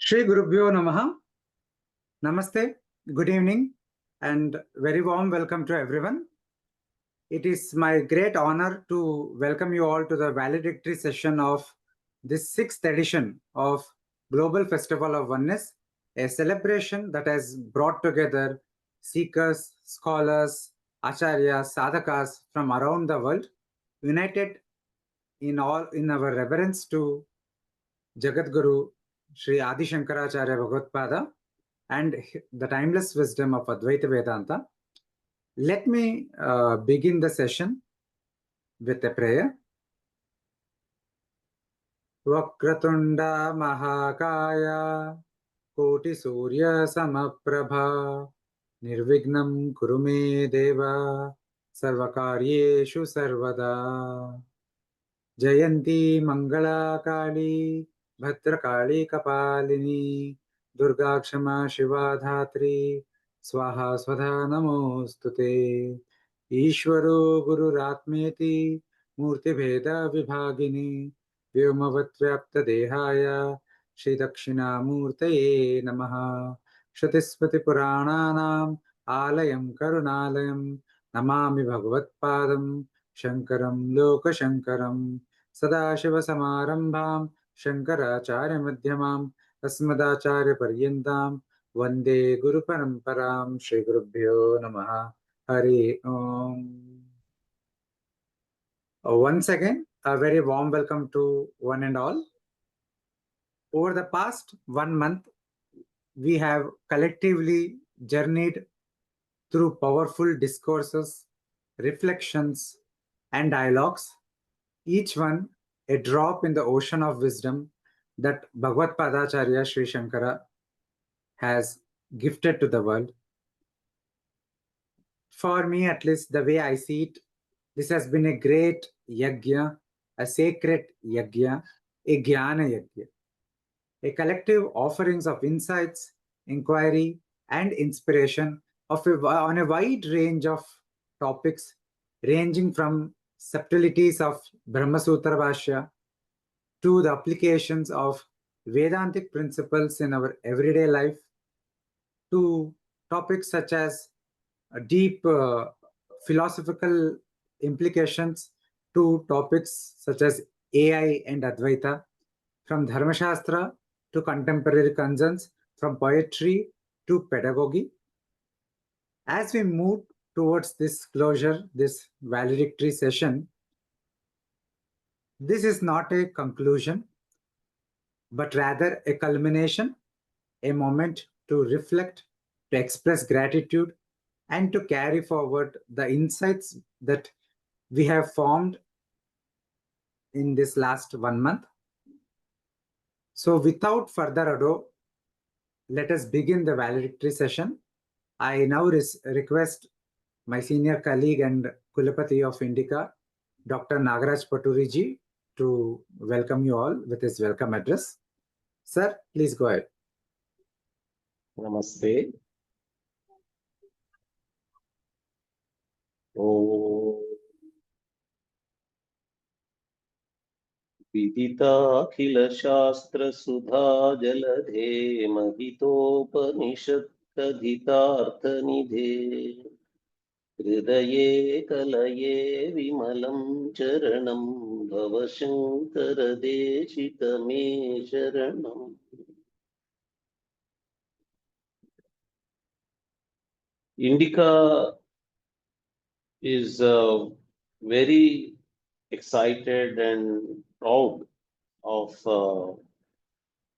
Shri Gurubhyo Namaha. Namaste, good evening, and very warm welcome to everyone. It is my great honor to welcome you all to the valedictory session of this 6th edition of Global Festival of Oneness, a celebration that has brought together seekers, scholars, acharyas, sadhakas from around the world, united in our reverence to Jagat Guru Shri Adi Shankaracharya Bhagavad and the timeless wisdom of Advaita Vedanta. Let me begin the session with a prayer. Vakratunda Mahakaya Koti Surya Samaprabha Nirvignam Kurume Deva Sarvakaryeshu Sarvada Jayanti Mangala Kali Bhadrakali Kapalini Durga Kshama Shiva Dhatri Swaha Swadha Namostute Ishvaro Guru Ratmeti Murti Bheda Vibhagini Vyomavatt Vyapta Dehaya Shri Dakshina Murtaye Namaha Shatispati Purananam Alayam Karunalayam Namami Bhagavat Padam Shankaram Loka Shankaram Sadashiva Samarambham Shankaracharya Madhyamam Asmadacharya Paryantam Vande Guru Paramparam Shri Gurubhyo Namaha Hari Om. Once again, a very warm welcome to one and all. Over the past 1 month, we have collectively journeyed through powerful discourses, reflections, and dialogues, each one a drop in the ocean of wisdom that Bhagavad Padacharya Sri Shankara has gifted to the world. For me, at least, the way I see it, this has been a great yajna, a sacred yajna, a jnana yajna, a collective offerings of insights, inquiry, and inspiration on a wide range of topics, ranging from subtleties of Brahma Sutra Bhashya to the applications of Vedantic principles in our everyday life, to topics such as deep philosophical implications, to topics such as AI and Advaita, from Dharmashastra to contemporary concerns, from poetry to pedagogy. As we move towards this closure, this valedictory session, this is not a conclusion, but rather a culmination, a moment to reflect, to express gratitude, and to carry forward the insights that we have formed in this last 1 month. So without further ado, let us begin the valedictory session. I now request my senior colleague and Kulapati of Indica, Dr. Nagaraj Paturiji, to welcome you all with his welcome address. Sir, please go ahead. Namaste. Oh. Vidita Akhila Shastra Sudha Jaladhe Mahitopanishad Kadhitartha Nidhe Hridaye Kalaye Vimalam Charanam Bhavashankara Deshitame Sharanam. Indica is very excited and proud of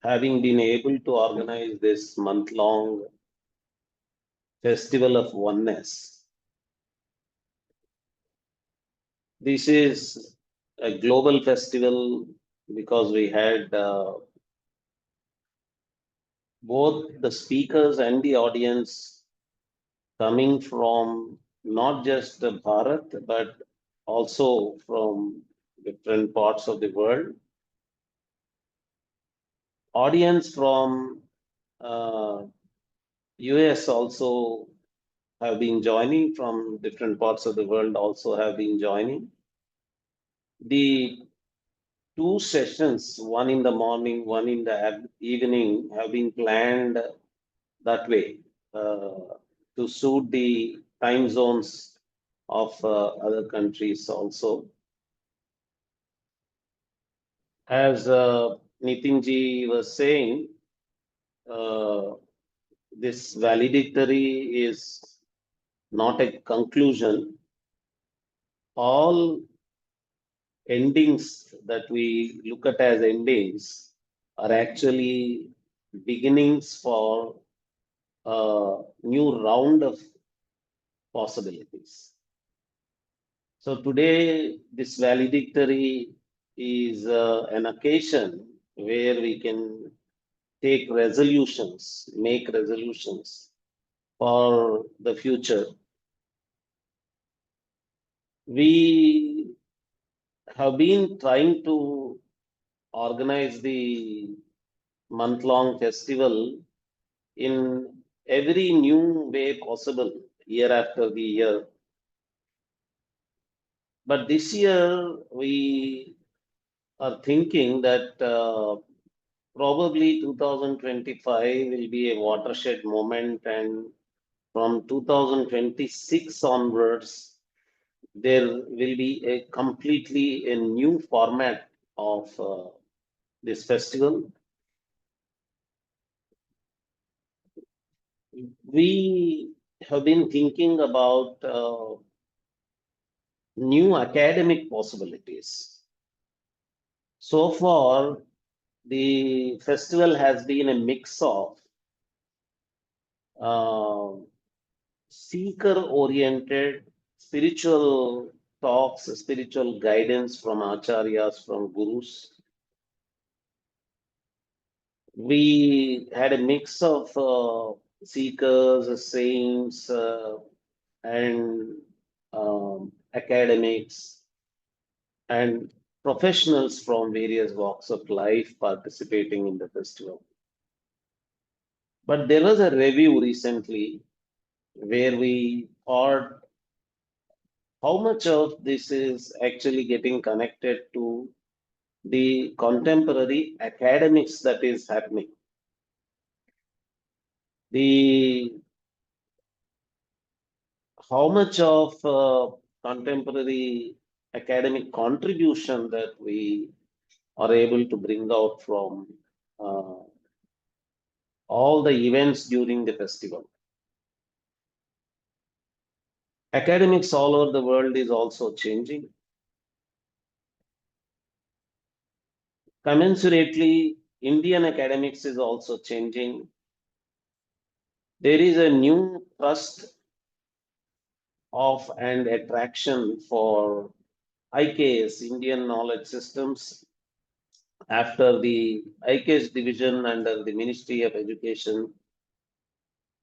having been able to organize this month-long Festival of Oneness. This is a global festival because we had both the speakers and the audience coming from not just Bharat, but also from different parts of the world. Audience from US also have been joining, from different parts of the world also have been joining. The two sessions, one in the morning, one in the evening, have been planned that way to suit the time zones of other countries also. As Nitinji was saying, this valedictory is not a conclusion. All endings that we look at as endings are actually beginnings for a new round of possibilities. So today, this valedictory is an occasion where we can take resolutions, make resolutions for the future. We have been trying to organize the month-long festival in every new way possible, year after the year. But this year, we are thinking that probably 2025 will be a watershed moment, and from 2026 onwards, there will be a completely a new format of this festival. We have been thinking about new academic possibilities. So far, the festival has been a mix of seeker-oriented spiritual talks, spiritual guidance from acharyas, from gurus. We had a mix of seekers, saints, and academics, and professionals from various walks of life participating in the festival. But there was a review recently where we thought how much of this is actually getting connected to the contemporary academics that is happening. How much of contemporary academic contribution that we are able to bring out from all the events during the festival. Academics all over the world is also changing. Commensurately, Indian academics is also changing. There is a new trust of and attraction for IKS, Indian Knowledge Systems, after the IKS division under the Ministry of Education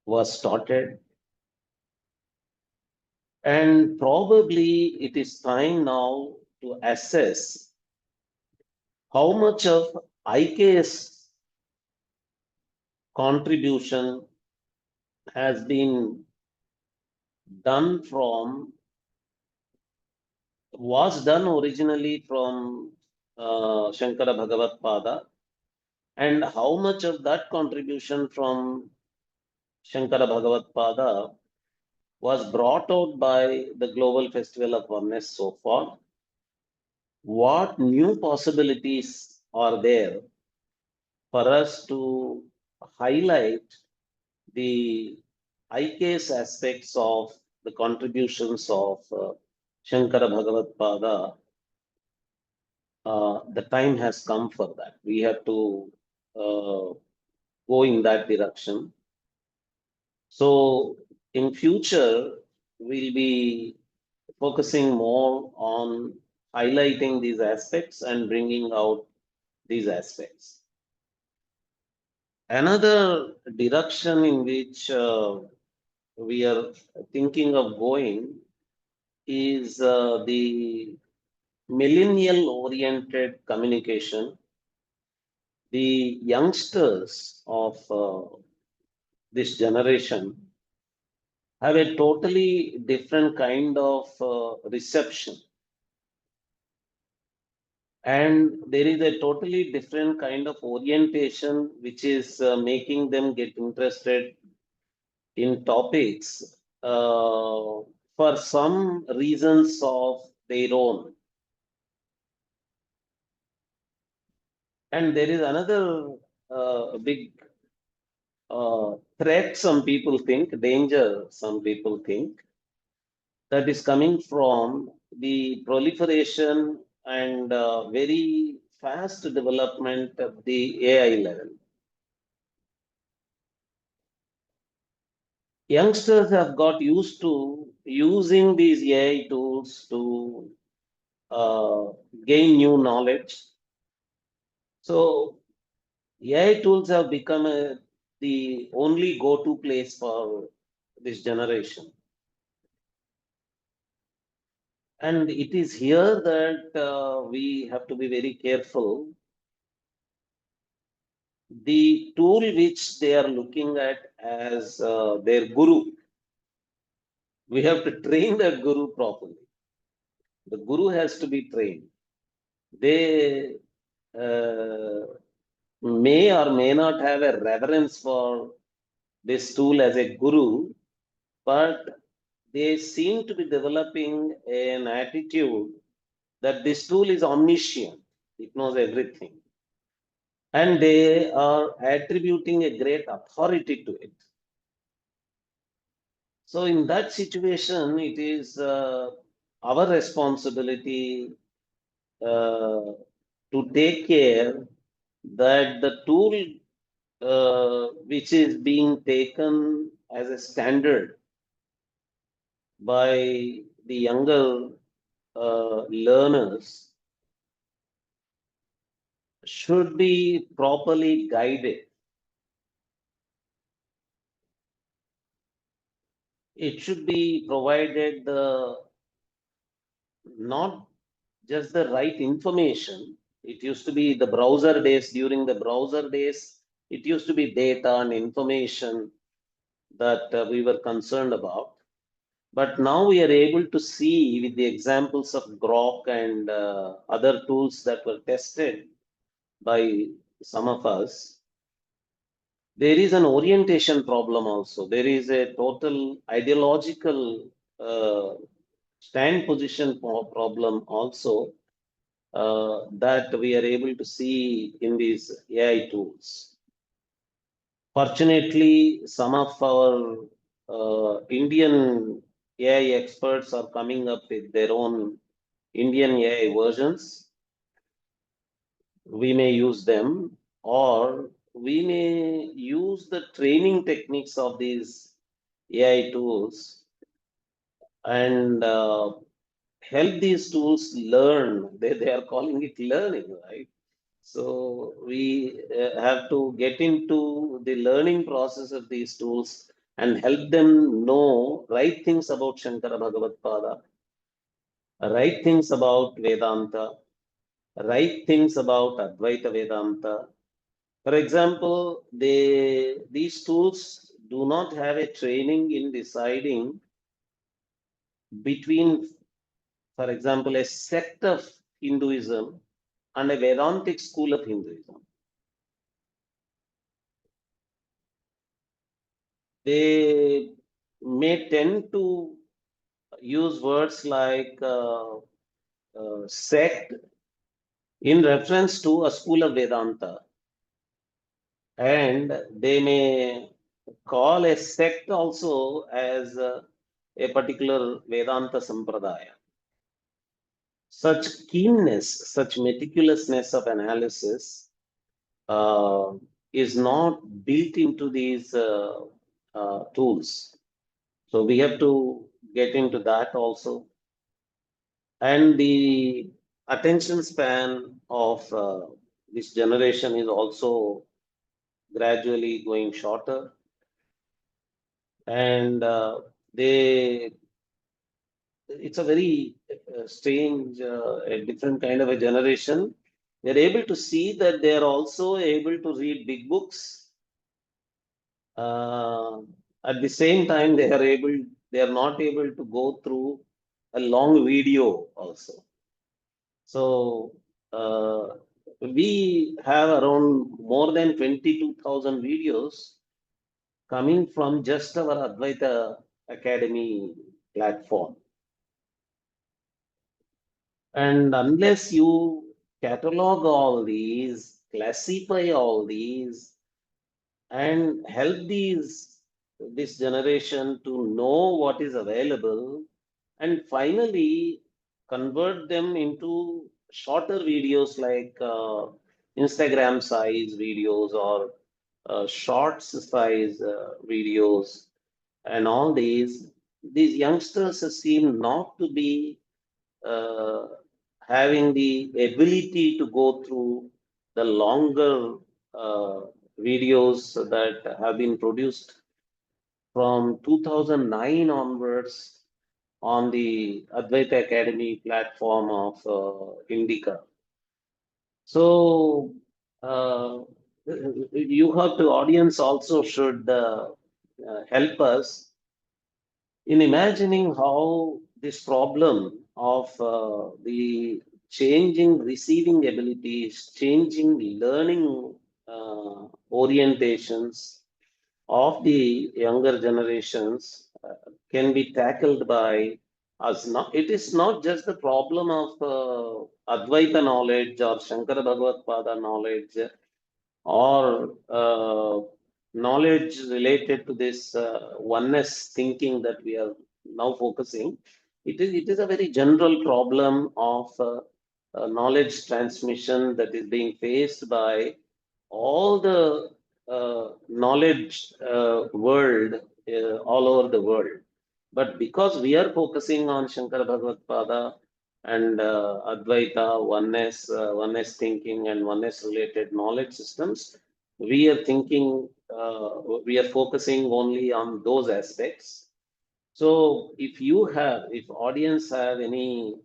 was started. And probably it is time now to assess how much of IKS contribution has been done was done originally from Shankara Bhagavat Pada, and how much of that contribution from Shankara Bhagavat Pada was brought out by the Global Festival of Oneness so far. What new possibilities are there for us to highlight the IKS aspects of the contributions of Shankara Bhagavat Pada? The time has come for that. We have to go in that direction. So in future, we'll be focusing more on highlighting these aspects and bringing out these aspects. Another direction in which we are thinking of going is the millennial-oriented communication. The youngsters of this generation have a totally different kind of reception And there is a totally different kind of orientation which is making them get interested in topics for some reasons of their own. And there is another big threat, some people think, danger, some people think, that is coming from the proliferation and very fast development of the AI level. Youngsters have got used to using these AI tools to gain new knowledge. So AI tools have become the only go-to place for this generation. And it is here that we have to be very careful. The tool which they are looking at as their guru, we have to train that guru properly. The guru has to be trained. They may or may not have a reverence for this tool as a guru, but they seem to be developing an attitude that this tool is omniscient, it knows everything. And they are attributing a great authority to it. So in that situation, it is our responsibility to take care that the tool which is being taken as a standard by the younger learners should be properly guided. It should be provided not just the right information. It used to be the browser days. During the browser days, it used to be data and information that we were concerned about. But now we are able to see with the examples of Grok and other tools that were tested by some of us, there is an orientation problem also. There is a total ideological stand position problem also that we are able to see in these AI tools. Fortunately, some of our Indian AI experts are coming up with their own Indian AI versions. We may use them, or we may use the training techniques of these AI tools and help these tools learn. They are calling it learning, right? So we have to get into the learning process of these tools and help them know right things about Shankara Bhagavad Pada, right things about Vedanta, right things about Advaita Vedanta. For example, these tools do not have a training in deciding between, for example, a sect of Hinduism and a Vedantic school of Hinduism. They may tend to use words like sect in reference to a school of Vedanta, and they may call a sect also as a particular Vedanta Sampradaya. Such keenness, such meticulousness of analysis is not built into these tools. So we have to get into that also. And the attention span of this generation is also gradually going shorter. And it's a very strange, a different kind of a generation. They're able to see that they're also able to read big books. At the same time, they are not able to go through a long video also. So we have around more than 22,000 videos coming from just our Advaita Academy platform. And unless you catalog all these, classify all these, and help this generation to know what is available, and finally convert them into shorter videos like Instagram size videos or shorts size videos, and all these youngsters seem not to be uh, having the ability to go through the longer uh, videos that have been produced from 2009 onwards on the Advaita Academy platform of Indica. So you have to audience also should help us in imagining how this problem of the changing receiving abilities, changing learning orientations of the younger generations can be tackled by us. Not, it is not just the problem of Advaita knowledge or Shankara Bhagavad Pada knowledge or knowledge related to this oneness thinking that we are now focusing. It is a very general problem of knowledge transmission that is being faced by all the knowledge world all over the world. But because we are focusing on Shankara Bhagavad Pada and Advaita, oneness thinking, and oneness related knowledge systems, we are thinking, we are focusing only on those aspects. So if audience have any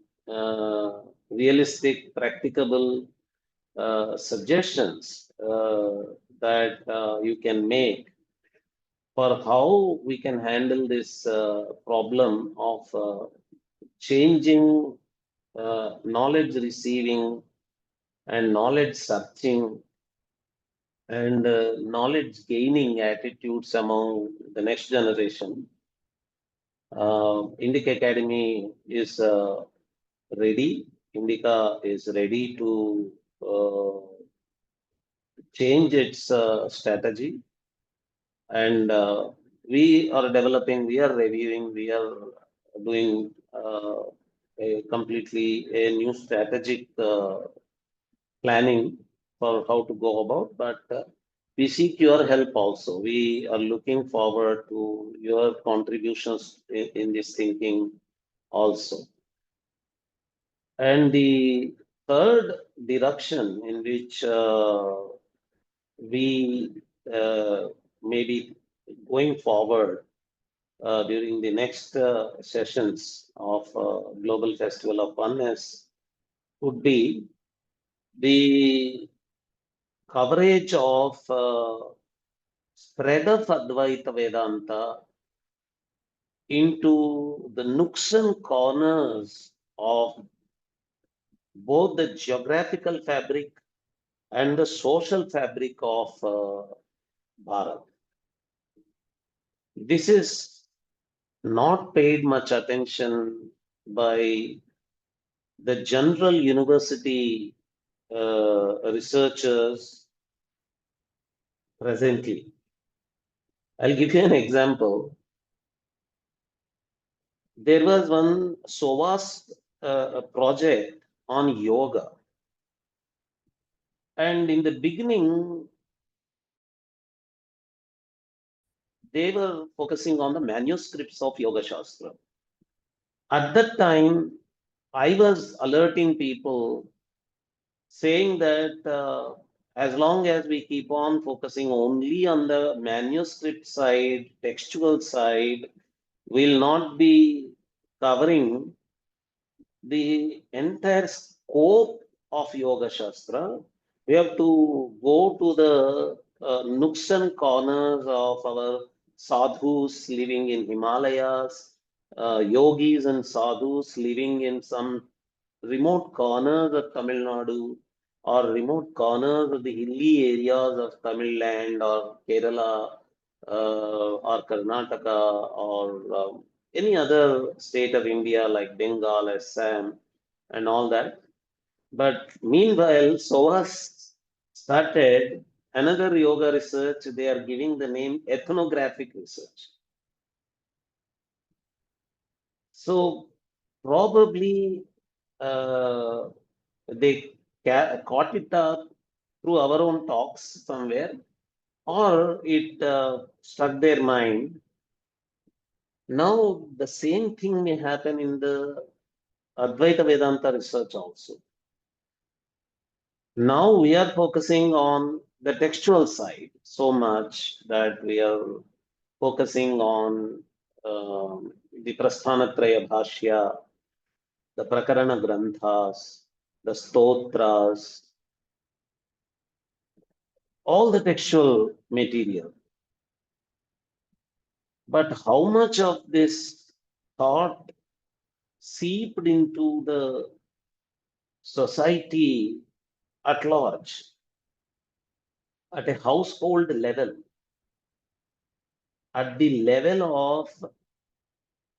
realistic, practicable suggestions that you can make for how we can handle this problem of changing knowledge receiving and knowledge searching and knowledge gaining attitudes among the next generation. Indica Academy is ready. Indica is ready to change its strategy, and we are developing, we are reviewing, we are doing completely a new strategic planning for how to go about, but we seek your help also. We are looking forward to your contributions in this thinking also. And the third direction in which we may be going forward during the next sessions of Global Festival of Oneness would be the coverage of spread of Advaita Vedanta into the nooks and corners of both the geographical fabric and the social fabric of Bharat. This is not paid much attention by the general university researchers presently. I'll give you an example. There was one SOVAS project on yoga. And in the beginning, they were focusing on the manuscripts of Yoga Shastra. At that time, I was alerting people saying that as long as we keep on focusing only on the manuscript side, textual side, we'll not be covering the entire scope of Yoga Shastra. We have to go to the nooks and corners of our sadhus living in Himalayas, yogis and sadhus living in some remote corners of Tamil Nadu, or remote corners of the hilly areas of Tamil Nadu or Kerala or Karnataka or any other state of India like Bengal, Assam, and all that. But meanwhile, SOAS started another yoga research. They are giving the name ethnographic research. So probably they caught it up through our own talks somewhere, or it struck their mind. Now the same thing may happen in the Advaita Vedanta research also. Now we are focusing on the textual side so much that we are focusing on the Prasthanatraya Bhashya, the Prakarana Granthas, the Stotras, all the textual material. But how much of this thought seeped into the society at large, at a household level, at the level of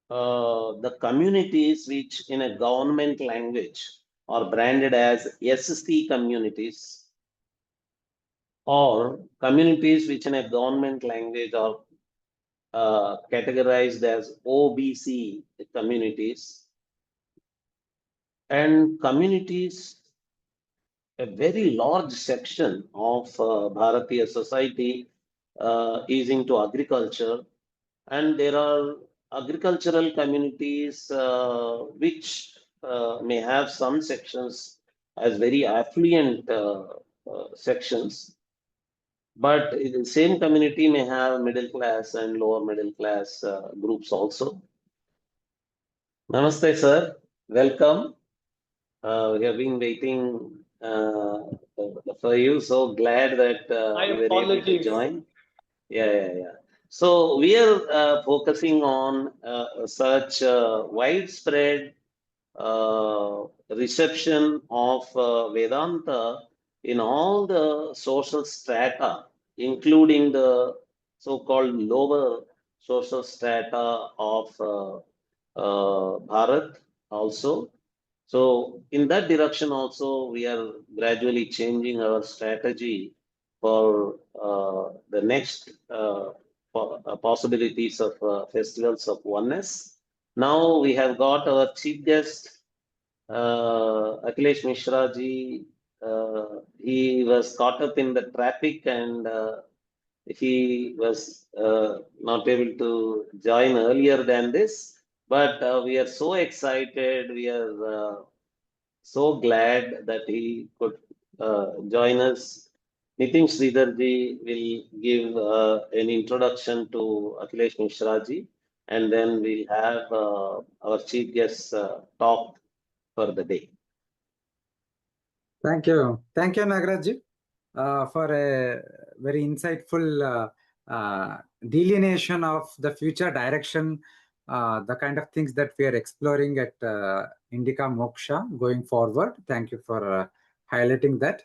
the communities which in a government language are branded as SC communities, or communities which in a government language are categorized as OBC communities, and communities, a very large section of Bharatiya society is into agriculture, and there are agricultural communities which may have some sections as very affluent sections, but in the same community may have middle class and lower middle class groups also. Namaste, sir. Welcome. We have been waiting for you. So glad that you were able to join. Yeah. So we are focusing on such widespread reception of Vedanta in all the social strata, including the so-called lower social strata of Bharat also. So in that direction also, we are gradually changing our strategy for the next possibilities of festivals of oneness. Now we have got our chief guest, Akhilesh Mishra ji. He was caught up in the traffic and he was not able to join earlier than this. But we are so excited. We are so glad that he could join us. Nitin Sridharji will give an introduction to Akhilesh Mishra ji, and then we'll have our chief guest talk for the day. Thank you, Nagaraj, for a very insightful delineation of the future direction, the kind of things that we are exploring at Indica Moksha going forward. Thank you for highlighting that.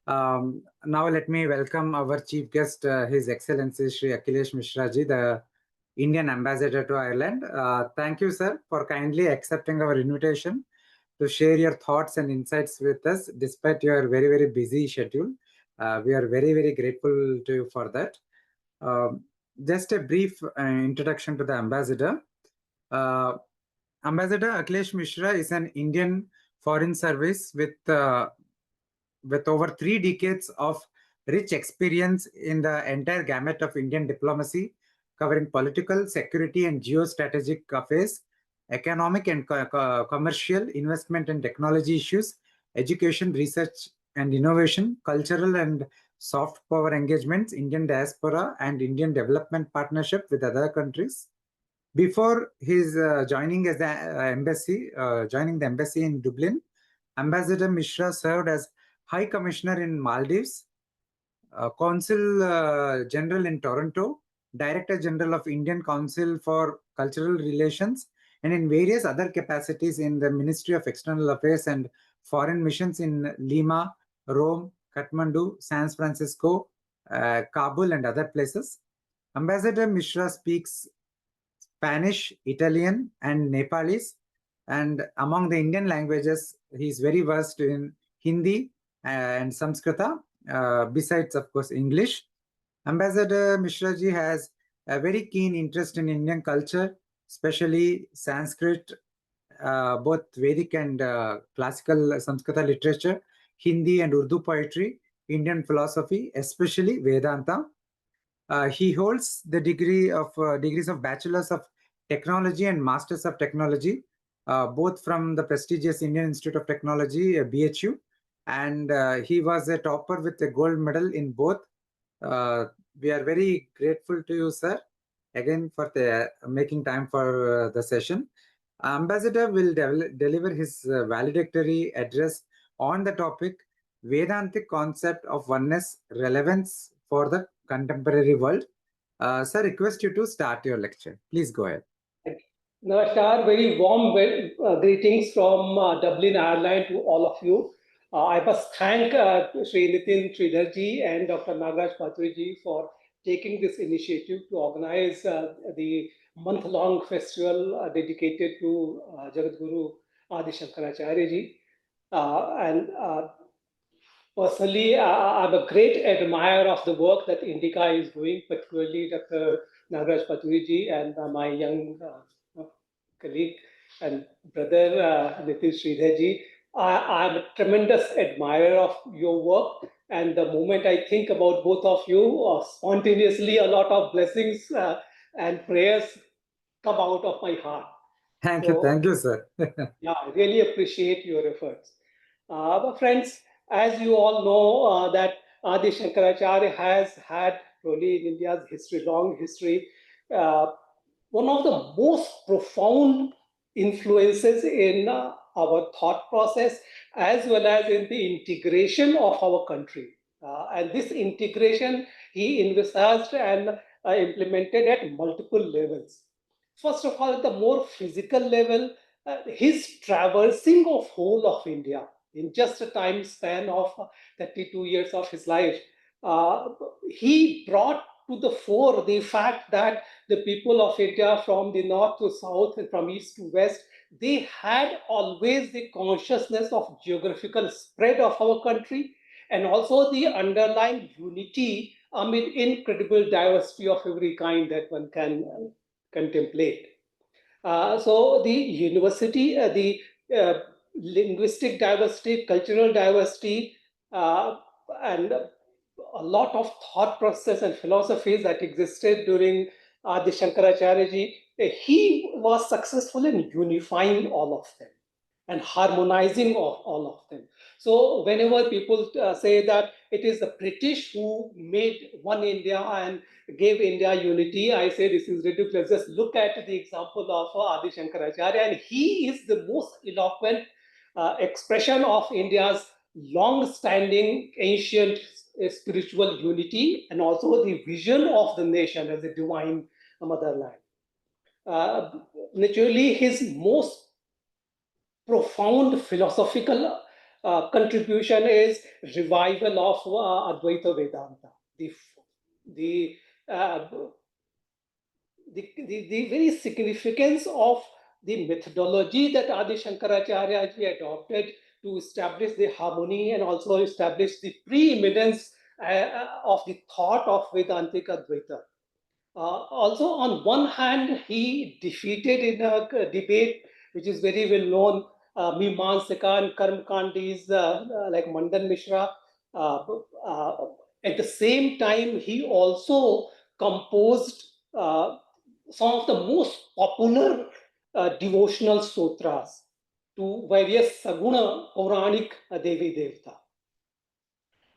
Now let me welcome our chief guest, His Excellency Shri Akhilesh Mishra ji, the Indian Ambassador to Ireland. Thank you, sir, for kindly accepting our invitation to share your thoughts and insights with us, despite your very, very busy schedule. We are very, very grateful to you for that. Just a brief introduction to the ambassador. Ambassador Akhilesh Mishra is an Indian Foreign Service with over 3 decades of rich experience in the entire gamut of Indian diplomacy, covering political, security, and geostrategic affairs, economic and commercial, investment and technology issues, education, research and innovation, cultural and soft power engagements, Indian diaspora, and Indian development partnership with other countries. Before his joining as the embassy in Dublin, Ambassador Mishra served as High Commissioner in Maldives, Consul General in Toronto, Director General of Indian Council for Cultural Relations, and in various other capacities in the Ministry of External Affairs and Foreign Missions in Lima, Rome, Kathmandu, San Francisco, Kabul, and other places. Ambassador Mishra speaks Spanish, Italian, and Nepalese. And among the Indian languages, he is very versed in Hindi and Sanskrita, besides, of course, English. Ambassador Mishra ji has a very keen interest in Indian culture, especially Sanskrit, both Vedic and classical Sanskrita literature, Hindi and Urdu poetry, Indian philosophy, especially Vedanta. He holds the degrees of Bachelors of Technology and Masters of Technology, both from the prestigious Indian Institute of Technology, BHU, and he was a topper with a gold medal in both. We are very grateful to you, sir, again for making time for the session. Ambassador will deliver his valedictory address on the topic Vedantic concept of oneness, relevance for the contemporary world. Sir, request you to start your lecture. Please go ahead. Namaskar, very warm greetings from Dublin, Ireland to all of you. I must thank Sri Nitin Sridharji and Dr. Nagaraj Patriji for taking this initiative to organize the month-long festival dedicated to Jagadguru Adi Shankaracharya ji. Personally, I'm a great admirer of the work that Indica is doing, particularly Dr. Nagaraj Patriji and my young colleague and brother Nitin Sridharji. I'm a tremendous admirer of your work, and the moment I think about both of you, spontaneously a lot of blessings and prayers come out of my heart. Thank you, sir. Yeah, I really appreciate your efforts. But friends, as you all know, that Adi Shankaracharya has had really in India's history, long history, one of the most profound influences in our thought process as well as in the integration of our country. And this integration he envisaged and implemented at multiple levels. First of all, at the more physical level, his traversing of whole of India in just a time span of 32 years of his life, he brought to the fore the fact that the people of India from the north to south and from east to west, they had always the consciousness of geographical spread of our country and also the underlying unity amid incredible diversity of every kind that one can contemplate. So the university, the linguistic diversity, cultural diversity, and a lot of thought process and philosophies that existed during Adi Shankaracharya ji, he was successful in unifying all of them and harmonizing all of them. So whenever people say that it is the British who made one India and gave India unity, I say this is ridiculous. Just look at the example of Adi Shankaracharya, and he is the most eloquent expression of India's long-standing ancient spiritual unity and also the vision of the nation as a divine motherland. Naturally, his most profound philosophical contribution is revival of Advaita Vedanta. The very significance of the methodology that Adi Shankaracharya ji adopted to establish the harmony and also establish the preeminence of the thought of Vedantic Advaita. Also, on one hand, he defeated in a debate which is very well known, Mimamsaka and Karmakandis like Mandan Mishra. At the same time, he also composed some of the most popular devotional sutras to various Saguna Puranic Devi Devta.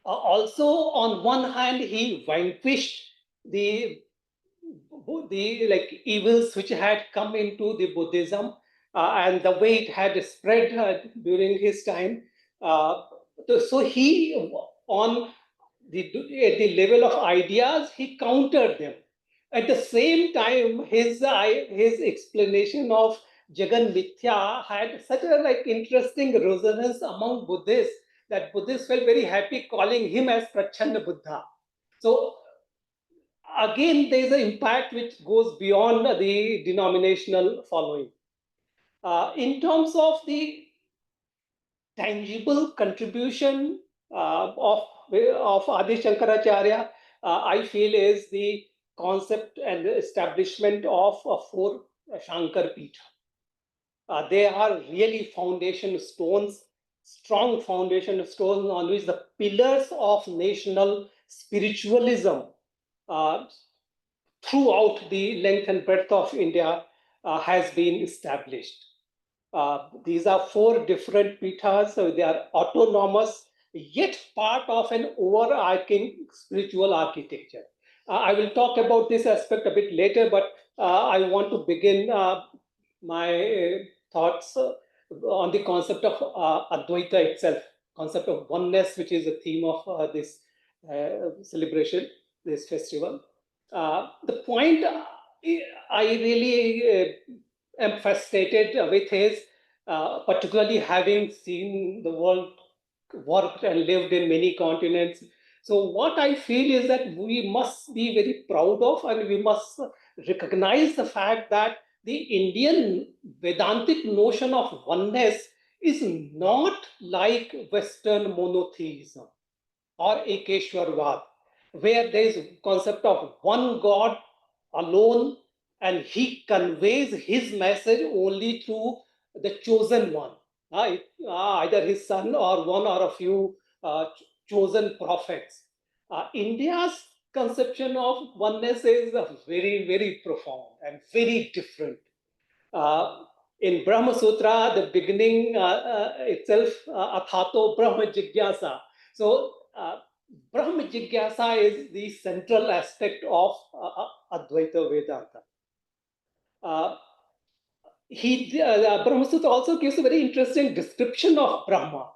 Also, on one hand, he vanquished the evils which had come into the Buddhism and the way it had spread during his time. So he, on at the level of ideas, he countered them. At the same time, his explanation of Jagan Mithya had such a interesting resonance among Buddhists that Buddhists felt very happy calling him as Prachanna Buddha. So again, there is an impact which goes beyond the denominational following. In terms of the tangible contribution of Adi Shankaracharya, I feel is the concept and the establishment of four Shankar Peetha. They are really foundation stones, strong foundation stones on which the pillars of national spiritualism throughout the length and breadth of India has been established. These are four different pithas, so they are autonomous, yet part of an overarching spiritual architecture. I will talk about this aspect a bit later, but I want to begin my thoughts on the concept of Advaita itself, concept of oneness, which is the theme of this celebration, this festival. The point I really am fascinated with is, particularly having seen the world, worked and lived in many continents. So what I feel is that we must be very proud of, and we must recognize the fact that the Indian Vedantic notion of oneness is not like Western monotheism or Ekeshwarvad, where there is a concept of one God alone, and he conveys his message only through the chosen one, either his son or one or a few chosen prophets. India's conception of oneness is very, very profound and very different. In Brahma Sutra, the beginning itself, Athato Brahma Jigyasa. So, Brahma Jigyasa is the central aspect of Advaita Vedanta. Brahma Sutra also gives a very interesting description of Brahma.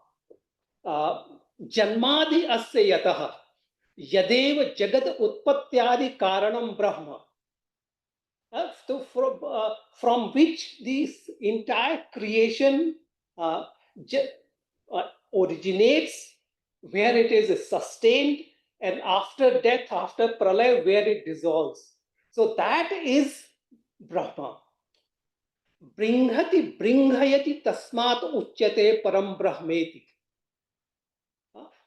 Janmadi asya yataha yadev jagad utpatyadi karanam Brahma. So from which this entire creation originates, where it is sustained, and after death, after pralaya, where it dissolves. So that is Brahma. Bringhati bringhayati tasmat uchyate param brahmeti.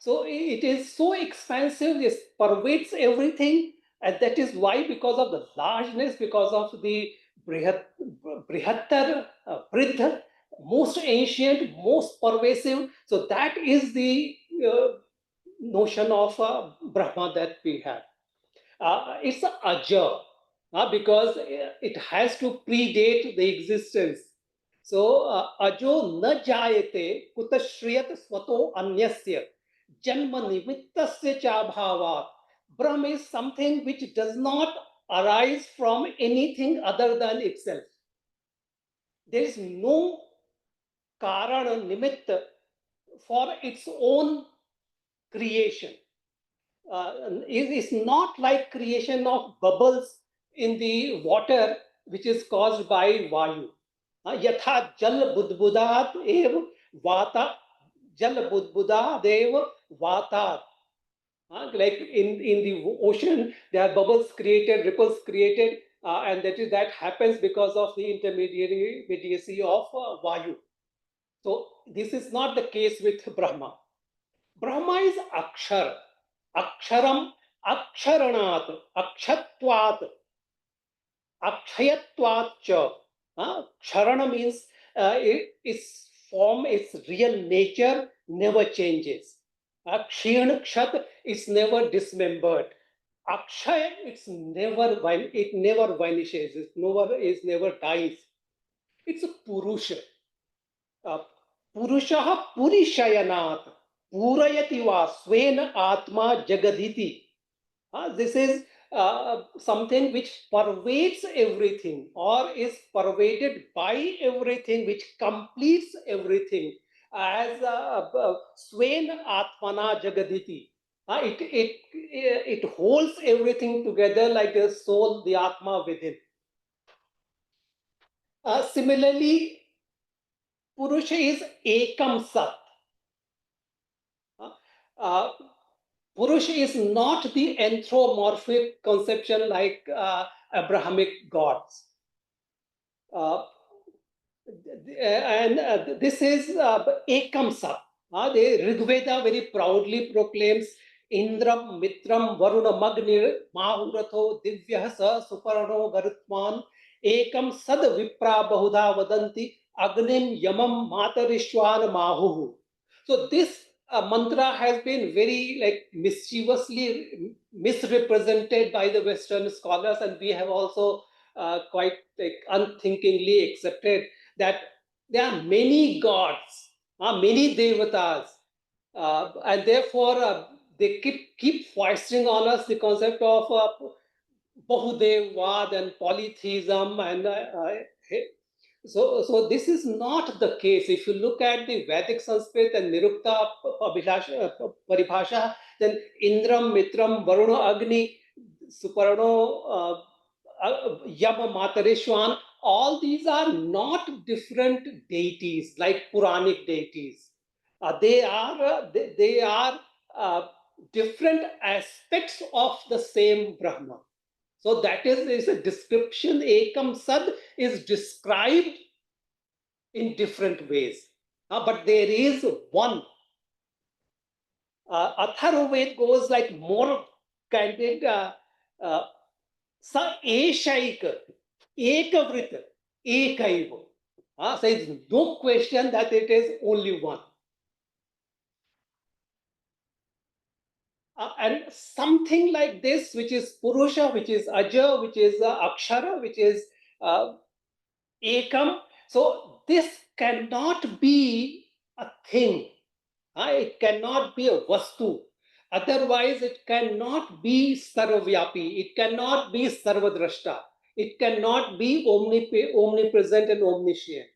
So it is so expansive, it pervades everything, and that is why, because of the largeness, because of the brihattar, bridha, most ancient, most pervasive. So that is the notion of Brahma that we have. It's aja, because it has to predate the existence. So ajo na jayate kutashriyat swato anyasya janma nimittasya cha bhavat. Brahma is something which does not arise from anything other than itself. There is no karana nimitta for its own creation. It is not like creation of bubbles in the water, which is caused by vayu. Yatha jal budbudat ev vata jal budbudat ev vatat. Like in the ocean, there are bubbles created, ripples created, and that happens because of the intermediacy of vayu. So this is not the case with Brahma. Brahma is akshar, aksharam, aksharanat, akshatvat, akshayatvat cha. Ksharana means its form, its real nature never changes. Kshin kshat is never dismembered. Akshaya, it never vanishes, it never dies. It's a Purusha. Purushaha Purishayanat, Purayati va Svena Atma Jagaditi. This is something which pervades everything, or is pervaded by everything, which completes everything, as Swen Atmana Jagaditi. It holds everything together like the soul, the Atma within. Similarly, Purusha is Ekam Sat. Purush is not the anthropomorphic conception like Abrahamic gods. This is Ekam Sat. The Rigveda very proudly proclaims Indram Mitram Varuna Magnir Mahuratho Divya Sa Suparano Garutman Ekam Sad Vipra Bahuda Vadanti Agnim Yamam Matarishwan Mahu. So this mantra has been very mischievously misrepresented by the Western scholars, and we have also quite unthinkingly accepted that there are many gods, many devatas, and therefore they keep foisting on us the concept of Bahudevvad and polytheism, and so this is not the case. If you look at the Vedic Sanskrit and Nirukta Paribhasha, then Indram, Mitram, Varuna, Agni, Suparno, Yama, Matareshwan, all these are not different deities like Puranic deities. They are different aspects of the same Brahma. So that is a description. Ekam Sad is described in different ways, but there is one. Atharvaved goes like more candid. Sa eshaika, ekavrita, ekaiva. So it's no question that it is only one. And something like this, which is Purusha, which is Aja, which is Akshara, which is Ekam. So this cannot be a thing. It cannot be a Vastu. Otherwise, it cannot be Sarvavyapi. It cannot be Sarvadrashta. It cannot be omnipresent and omniscient.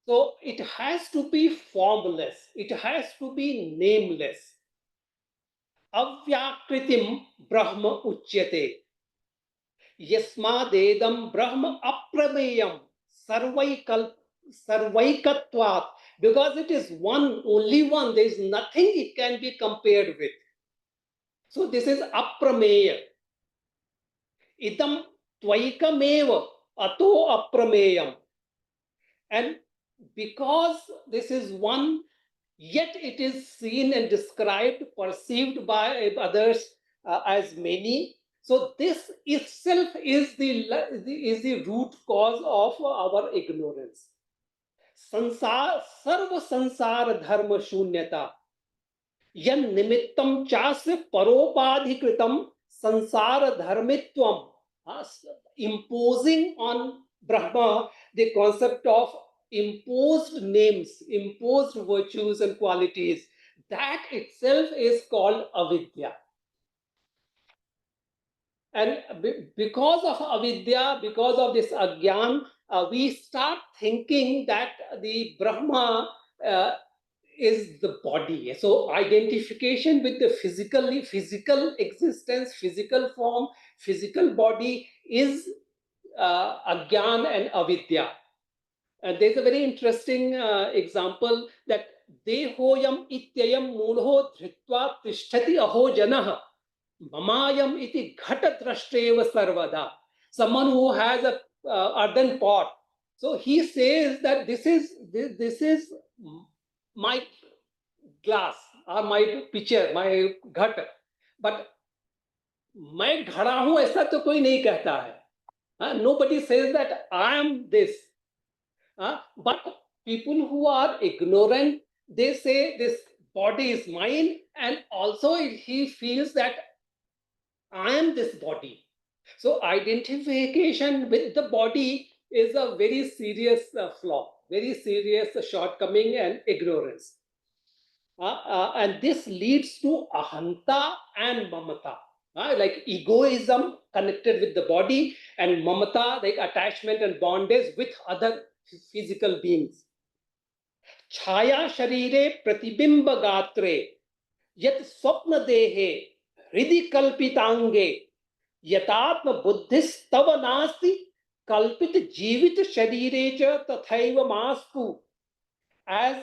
So it has to be formless. It has to be nameless. Avyakritim Brahma Uchyate. Yasmadedam Brahma Aprameyam Sarvaikatvat. Because it is one, only one, there is nothing it can be compared with. So this is Aprameya. Idam Tvaikameva Ato Aprameyam. And because this is one, yet it is seen and described, perceived by others as many. So this itself is the root cause of our ignorance. Sarva sansara dharma shunyata yan nimittam chasya paropadhikritam sansara dharmitvam, imposing on Brahma the concept of imposed names, imposed virtues and qualities. That itself is called avidya. And because of avidya, because of this agyan, we start thinking that the Brahma is the body. So identification with the physical existence, physical form, physical body is agyan and avidya. And there's a very interesting example that dehoyam ityayam mulho dhritva tishtati aho janah mamayam iti ghata drashteva sarvada. Someone who has a earthen pot, so he says that this is my glass or my pitcher, my ghat, but मैं घड़ा हूं ऐसा तो कोई नहीं कहता है. Nobody says that I am this. But people who are ignorant, they say this body is mine, and also he feels that I am this body. So identification with the body is a very serious flaw, very serious shortcoming and ignorance. And this leads to ahanta and mamata, like egoism connected with the body, and mamata, like attachment and bondage with other physical beings. Chaya sharire pratibimba gatre yat swapna dehe hridi kalpitange yatatma buddhis tava nasti kalpit jivit sharire cha tathaiva mastu. As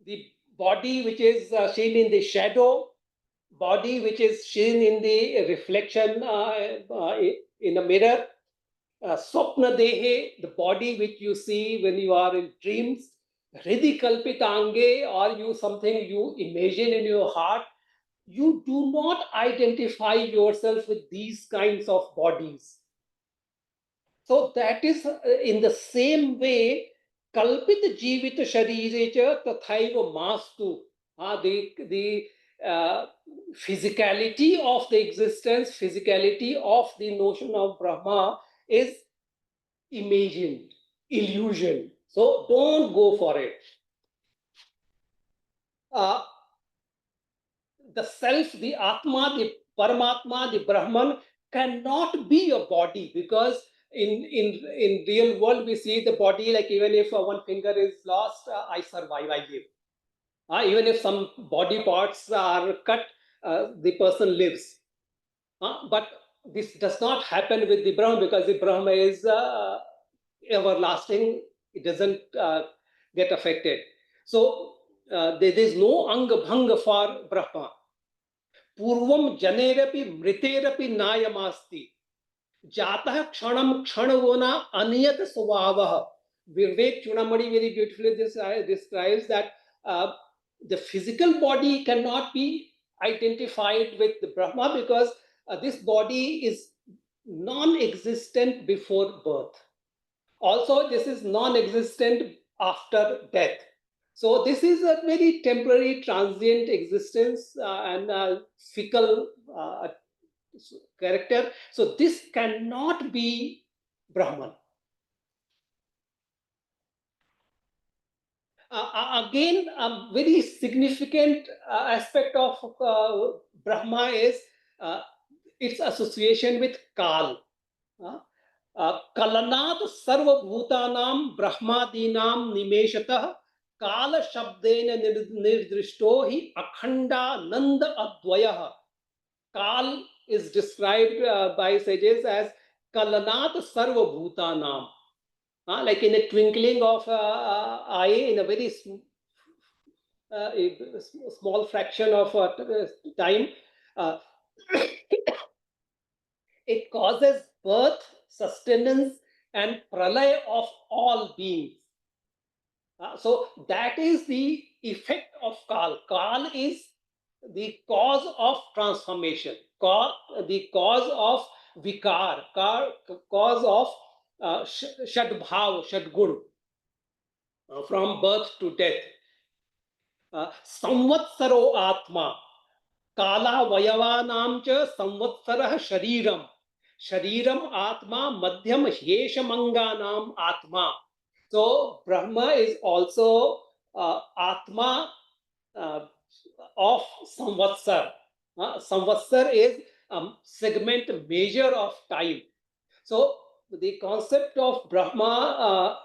the body which is seen in the shadow, body which is seen in the reflection in a mirror, Swapna Dehe, the body which you see when you are in dreams, Hridi Kalpitange, or you something you imagine in your heart. You do not identify yourself with these kinds of bodies. So that is in the same way, Kalpit Jivita Sharirecha Tathaiva Mastu. The physicality of the existence, physicality of the notion of Brahma is imagined, illusion. So don't go for it. The self, the Atma, the Paramatma, the Brahman cannot be a body, because in real world we see the body like even if one finger is lost, I survive, I live. Even if some body parts are cut, the person lives. But this does not happen with the Brahma, because the Brahma is everlasting. It doesn't get affected. So there is no anga bhanga for Brahma. Purvam janerapi mriterapi nayamasti. Jatah kshanam kshanavona aniyat swavaha. Vivek Chunamani very beautifully describes that the physical body cannot be identified with the Brahma, because this body is non-existent before birth. Also, this is non-existent after death. So this is a very temporary, transient existence and fickle character. So this cannot be Brahman. Again, a very significant aspect of Brahma is its association with Kal. Kalanat sarva bhutanam brahmadinam nimeshatah kala shabdena nirdrishto hi akhanda nanda advayah. Kal is described by sages as Kalanat sarva bhutanam. Like in a twinkling of eye, in a very small fraction of time, it causes birth, sustenance, and pralay of all beings. So that is the effect of Kal. Kal is the cause of transformation, the cause of vikar, cause of shadbhav, shadgun, from birth to death. Samvatsaro atma, kala vayavanam cha samvatsarah shariram. Shariram atma madhyam hyeshamanganam atma. So Brahma is also atma of samvatsar. Samvatsar is segment measure of time. So the concept of Brahma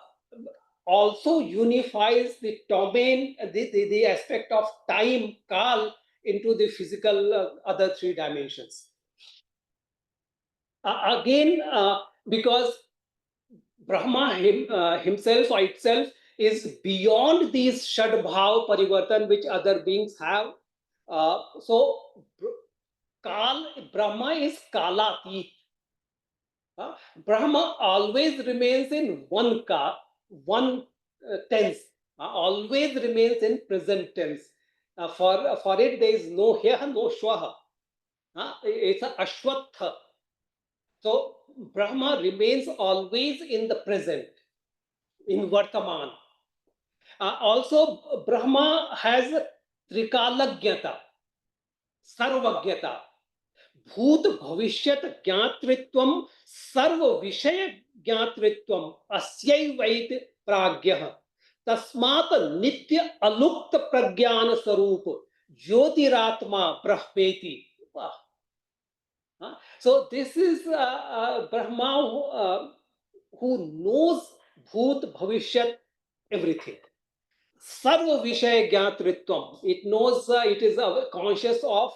also unifies the domain, the aspect of time, Kal, into the physical other three dimensions. Again, because Brahma himself or itself is beyond these Shadbhav Parivartan which other beings have. So Brahma is Kalati. Brahma always remains in one tense, always remains in present tense. For it, there is no here, no shwaha. It's a ashwatha. So Brahma remains always in the present, in Vartaman. Also, Brahma has Trikalagyata, Sarvagyata, Bhut Bhavishyat Jnatritvam, Sarva Vishaya Jnatritvam, Asyayvait Pragyah, Tasmat Nitya Alukta Pragyana Sarup, Jyotiratma Brahmeti. So this is Brahma who knows Bhut Bhavishyat everything. Sarva Vishaya Jnatritvam. It knows, it is conscious of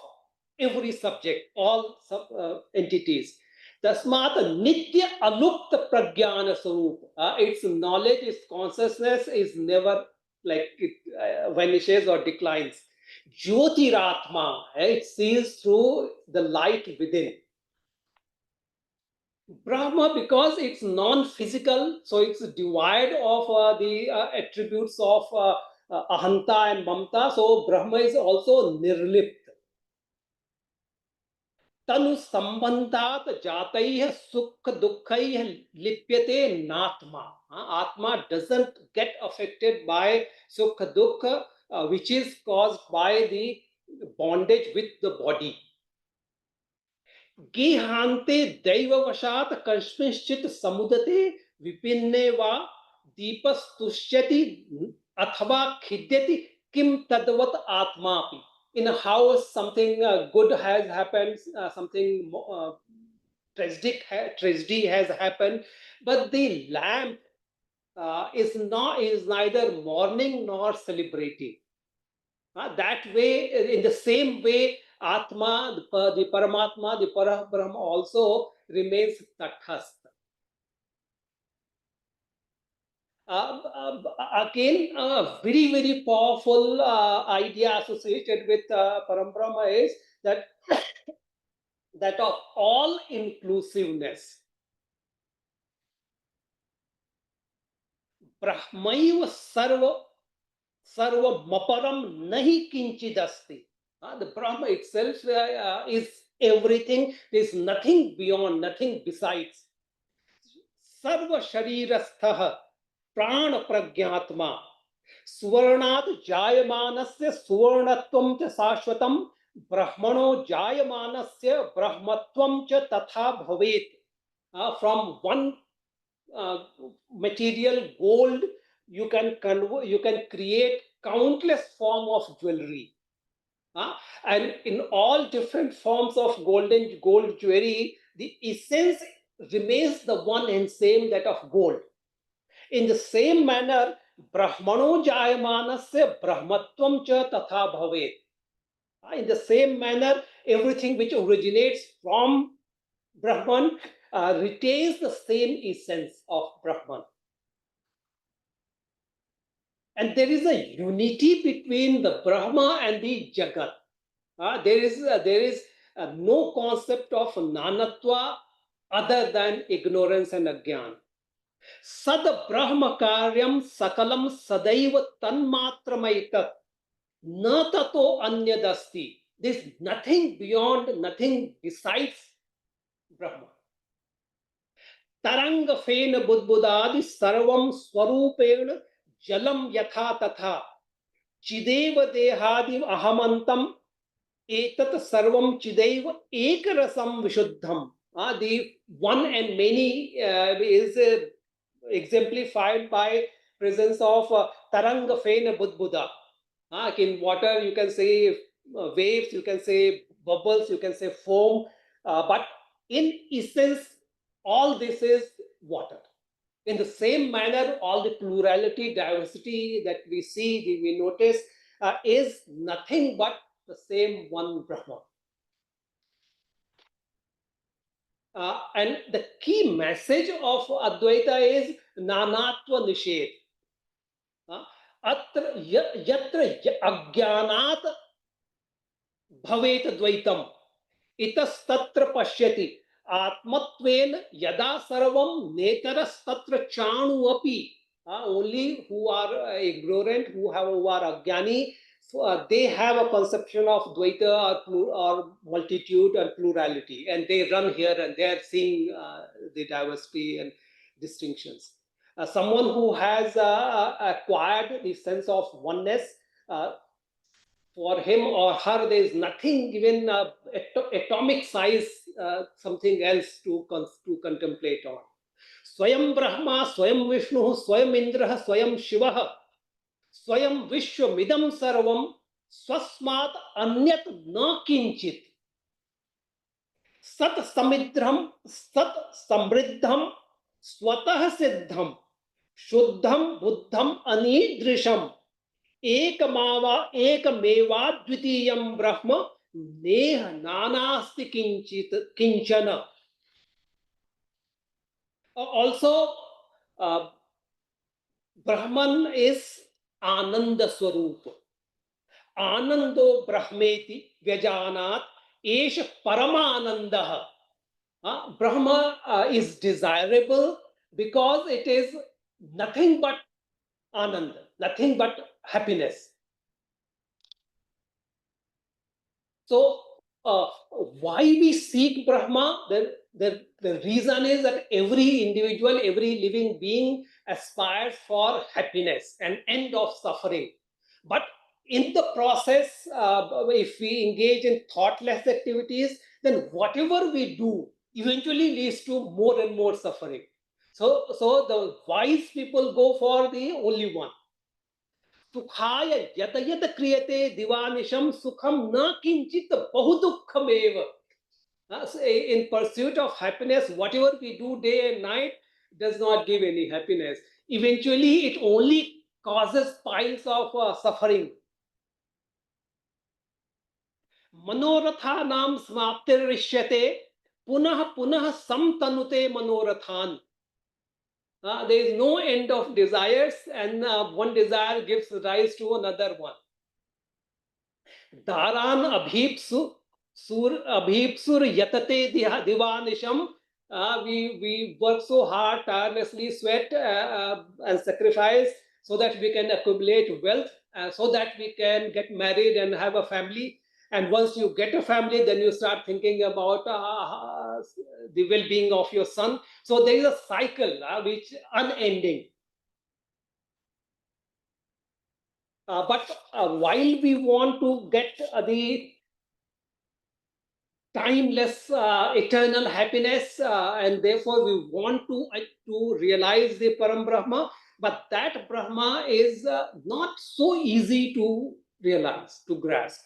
every subject, all entities. Tasmat Nitya Alukta Pragyana Sarup. Its knowledge, its consciousness is never like it vanishes or declines. Jyotiratma, it sees through the light within. Brahma, because it's non-physical, so it's devoid of the attributes of ahanta and mamta. So Brahma is also nirlipt. Tanu sambandhat jataih sukha dukhaih lipyate natma. Atma doesn't get affected by sukha dukha, which is caused by the bondage with the body. गेहांते दैववशात् कस्मिंश्चित् समुदते विपिन्ने वा दीपस्तुष्यति अथवा खिद्यति किम तद्वत् आत्मापि. In a house, something good has happened, something tragedy has happened, but the lamp is neither mourning nor celebrating. That way, in the same way, Atma, the Paramatma, the Parabrahma also remains tathastha. Again, a very, very powerful idea associated with Parabrahma is that that of all inclusiveness. Brahmaiva sarva maparam nahi kinchidasti. The Brahma itself is everything. There is nothing beyond, nothing besides. Sarva sharirastha prana pragyatma suvarnat jayamanasya suvarnatvam cha sashvatam brahmano jayamanasya brahmatvam cha tatha bhavet. From one material, gold, you can create countless forms of jewelry. And in all different forms of gold jewelry, the essence remains the one and same, that of gold. In the same manner, Brahmano jayamanasya brahmatvam cha tatha bhavet. In the same manner, everything which originates from Brahman retains the same essence of Brahman. And there is a unity between the Brahma and the Jagat. There is no concept of nanatva other than ignorance and agyan. Sad Brahma karyam sakalam sadaiva tanmatramaitat na tato anyadasti. There is nothing beyond, nothing besides Brahma. Taranga fena budbudadi sarvam swarupena jalam yatha tatha chideva dehadi ahamantam etat sarvam chideva ekarasam vishuddham. The one and many is exemplified by presence of taranga fena budbuda. In water, you can say waves, you can say bubbles, you can say foam, but in essence, all this is water. In the same manner, all the plurality, diversity that we see, we notice, is nothing but the same one Brahma. And the key message of Advaita is Nanatva Nisheth. Yatra Agyanat Bhavet Advaitam Itastatra Pashyati Atmatven Yada Sarvam Netaras Tatra Chanu Api. Only who are ignorant, who are Agyani, they have a conception of Dvaita or multitude and plurality, and they run here and there seeing the diversity and distinctions. Someone who has acquired the sense of oneness, for him or her, there is nothing even atomic size, something else to contemplate on. Swayam Brahma, Swayam Vishnu, Swayam Indra, Swayam Shiva, Swayam Vishwamidam Sarvam, Swasmat Anyat Na Kinchit. Sat Samidram, Sat Samriddham, Swatah Siddham, Shuddham Buddham Anidrisham, Ekamawa Ekameva Adwaitiyam Brahma, Neha Nanasti Kinchana. Also, Brahman is Ananda Swarupa. Anando Brahmeti Vyajanat Esha Paramanandaha. Brahma is desirable because it is nothing but Ananda, nothing but happiness. So, why we seek Brahma? The reason is that every individual, every living being aspires for happiness, an end of suffering. But in the process, if we engage in thoughtless activities, then whatever we do eventually leads to more and more suffering. So the wise people go for the only one. सुखाय यत यत क्रियते दिवानिशम सुखम न किंचित बहुदुःखमेव. In pursuit of happiness, whatever we do day and night does not give any happiness. Eventually, it only causes piles of suffering. Manoratha nam smaptirishyate punah punah samtanute manorathan. There is no end of desires, and one desire gives rise to another one. Dharan abhipsur yatate divanisham. We work so hard, tirelessly sweat and sacrifice so that we can accumulate wealth, so that we can get married and have a family. And once you get a family, then you start thinking about the well-being of your son. So there is a cycle which is unending. But while we want to get the timeless, eternal happiness, and therefore we want to realize the Param Brahma, but that Brahma is not so easy to realize, to grasp,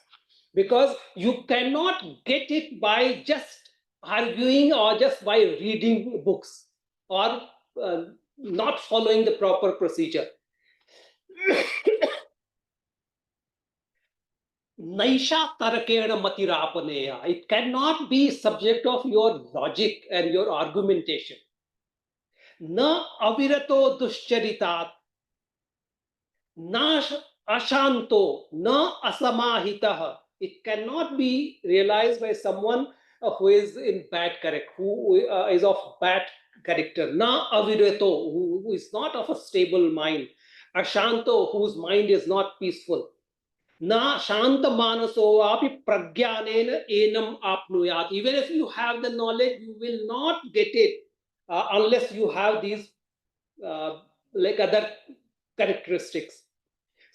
because you cannot get it by just arguing or just by reading books or not following the proper procedure. Naisha tarakena matirapaneya. It cannot be subject of your logic and your argumentation. Na avirato duscharitat. Na ashanto. Na asamahitaha. It cannot be realized by someone who is in bad character, who is of bad character. Na avirato, who is not of a stable mind. Ashanto, whose mind is not peaceful. Na shanta manaso api pragyanena enam apnuyat. Even if you have the knowledge, you will not get it unless you have these like other characteristics.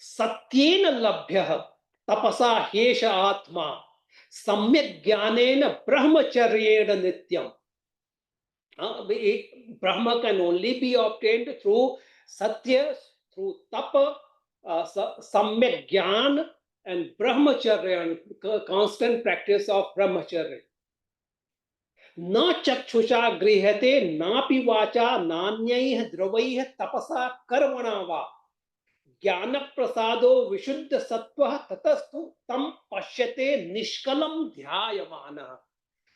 Satyena labhyah tapasa hesha atma samyak jnanena brahmacharyena nityam. Brahma can only be obtained through satya, through tapa, samyak jnana, and brahmacharya, constant practice of brahmacharya. Na chakshusha grihate napi vacha nanyaiha dravaih tapasa karmana va jnana prasado vishuddha sattva tatastu tam pashyate nishkalam dhyayamana.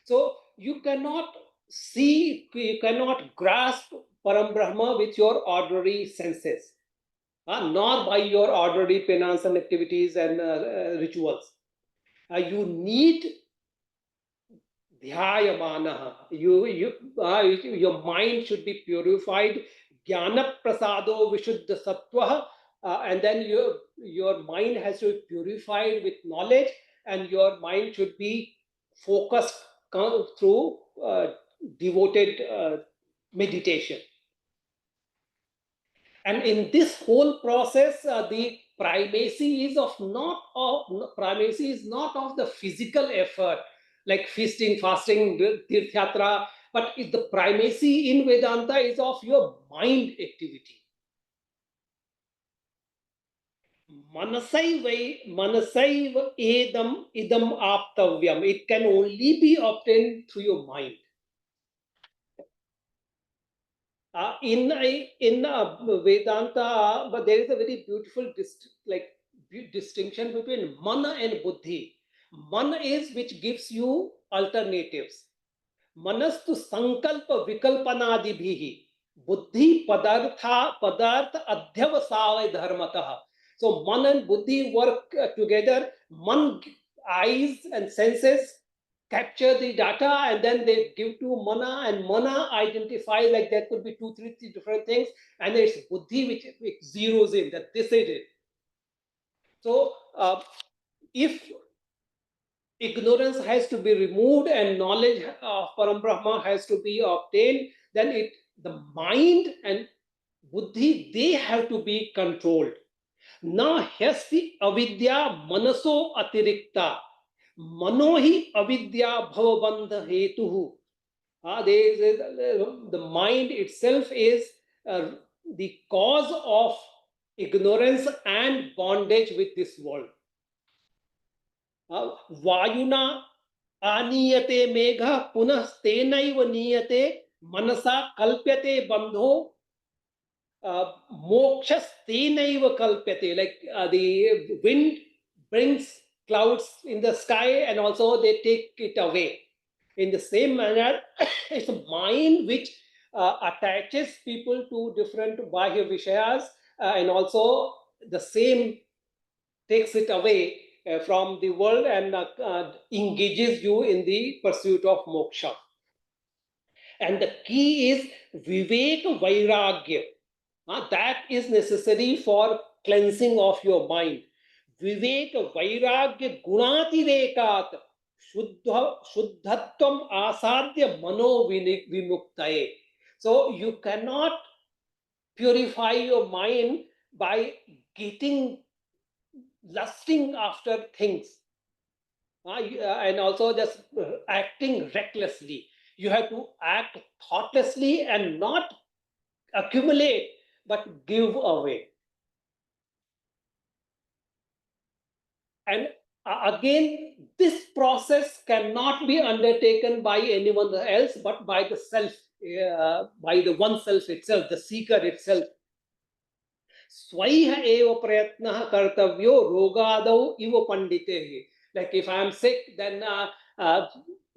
So you cannot see, you cannot grasp Param Brahma with your ordinary senses, nor by your ordinary penance and activities and rituals. You need dhyayamana. Your mind should be purified. Jnana prasado vishuddha sattva. And then your mind has to be purified with knowledge, and your mind should be focused through devoted meditation. And in this whole process, the primacy is not of the physical effort, like feasting, fasting, tirthayatra, but the primacy in Vedanta is of your mind activity. Manasaiva idam aptavyam. It can only be obtained through your mind. In Vedanta, but there is a very beautiful distinction between mana and buddhi. Mana is which gives you alternatives. Manastu sankalpa vikalpanadibhihi. Buddhi padartha adhyavasavai dharmataha. So man and buddhi work together. Man, eyes and senses capture the data and then they give to mana, and mana identify, like there could be two, three different things, and it's buddhi which zeroes in that this is it. So if ignorance has to be removed and knowledge of Param Brahma has to be obtained, then the mind and buddhi, they have to be controlled. Na hyasti avidya manaso atirikta mano hi avidya bhavabandha hetuhu. The mind itself is the cause of ignorance and bondage with this world. Vayuna aniyate megha punah stenaiva niyate manasa kalpyate bandho moksha stenaiva kalpyate. Like the wind brings clouds in the sky and also they take it away. In the same manner, it's a mind which attaches people to different bahya vishayas and also the same takes it away from the world and engages you in the pursuit of moksha. And the key is vivek vairagya. That is necessary for cleansing of your mind. Vivek vairagya gunatirekat shuddhatvam asadya mano vimuktaye. So you cannot purify your mind by lusting after things and also just acting recklessly. You have to act thoughtlessly and not accumulate but give away. And again, this process cannot be undertaken by anyone else but by the self, by the oneself itself, the seeker itself. Swaiha eva prayatnah kartavyo rogadau iva pandite. Like if I am sick, then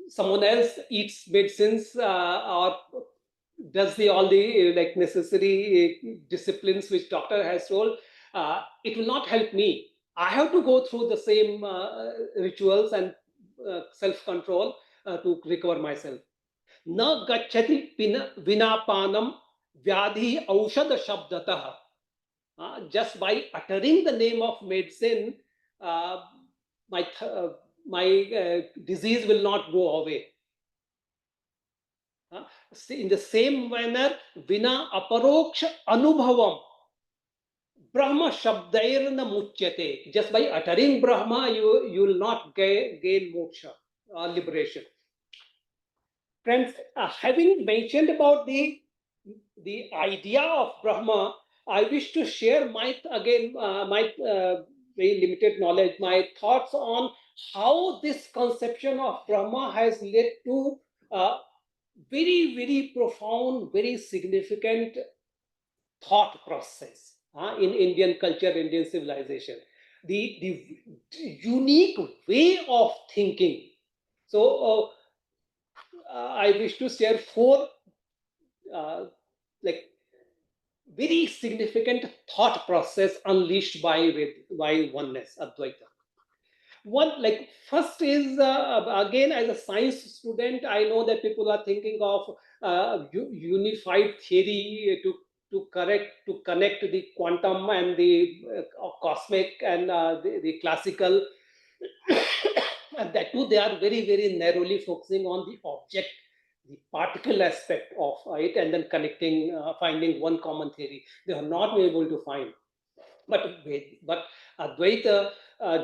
someone else eats medicines or does all the like necessary disciplines which doctor has told. It will not help me. I have to go through the same rituals and self-control to recover myself. Na gacchati vinapanam vyadhi aushad shabdatah. Just by uttering the name of medicine, my disease will not go away. In the same manner, vina aparoksha anubhavam Brahma shabdairna muchyate. Just by uttering Brahma, you will not gain moksha or liberation. Friends, having mentioned about the idea of Brahma, I wish to share my very limited knowledge, my thoughts on how this conception of Brahma has led to very, very profound, very significant thought process in Indian culture, Indian civilization. The unique way of thinking. So I wish to share four like very significant thought process unleashed by oneness, Advaita. One, like first is again, as a science student, I know that people are thinking of unified theory to connect the quantum and the cosmic and the classical. And that too, they are very, very narrowly focusing on the object, the particle aspect of it, and then connecting, finding one common theory. They are not able to find. But Advaita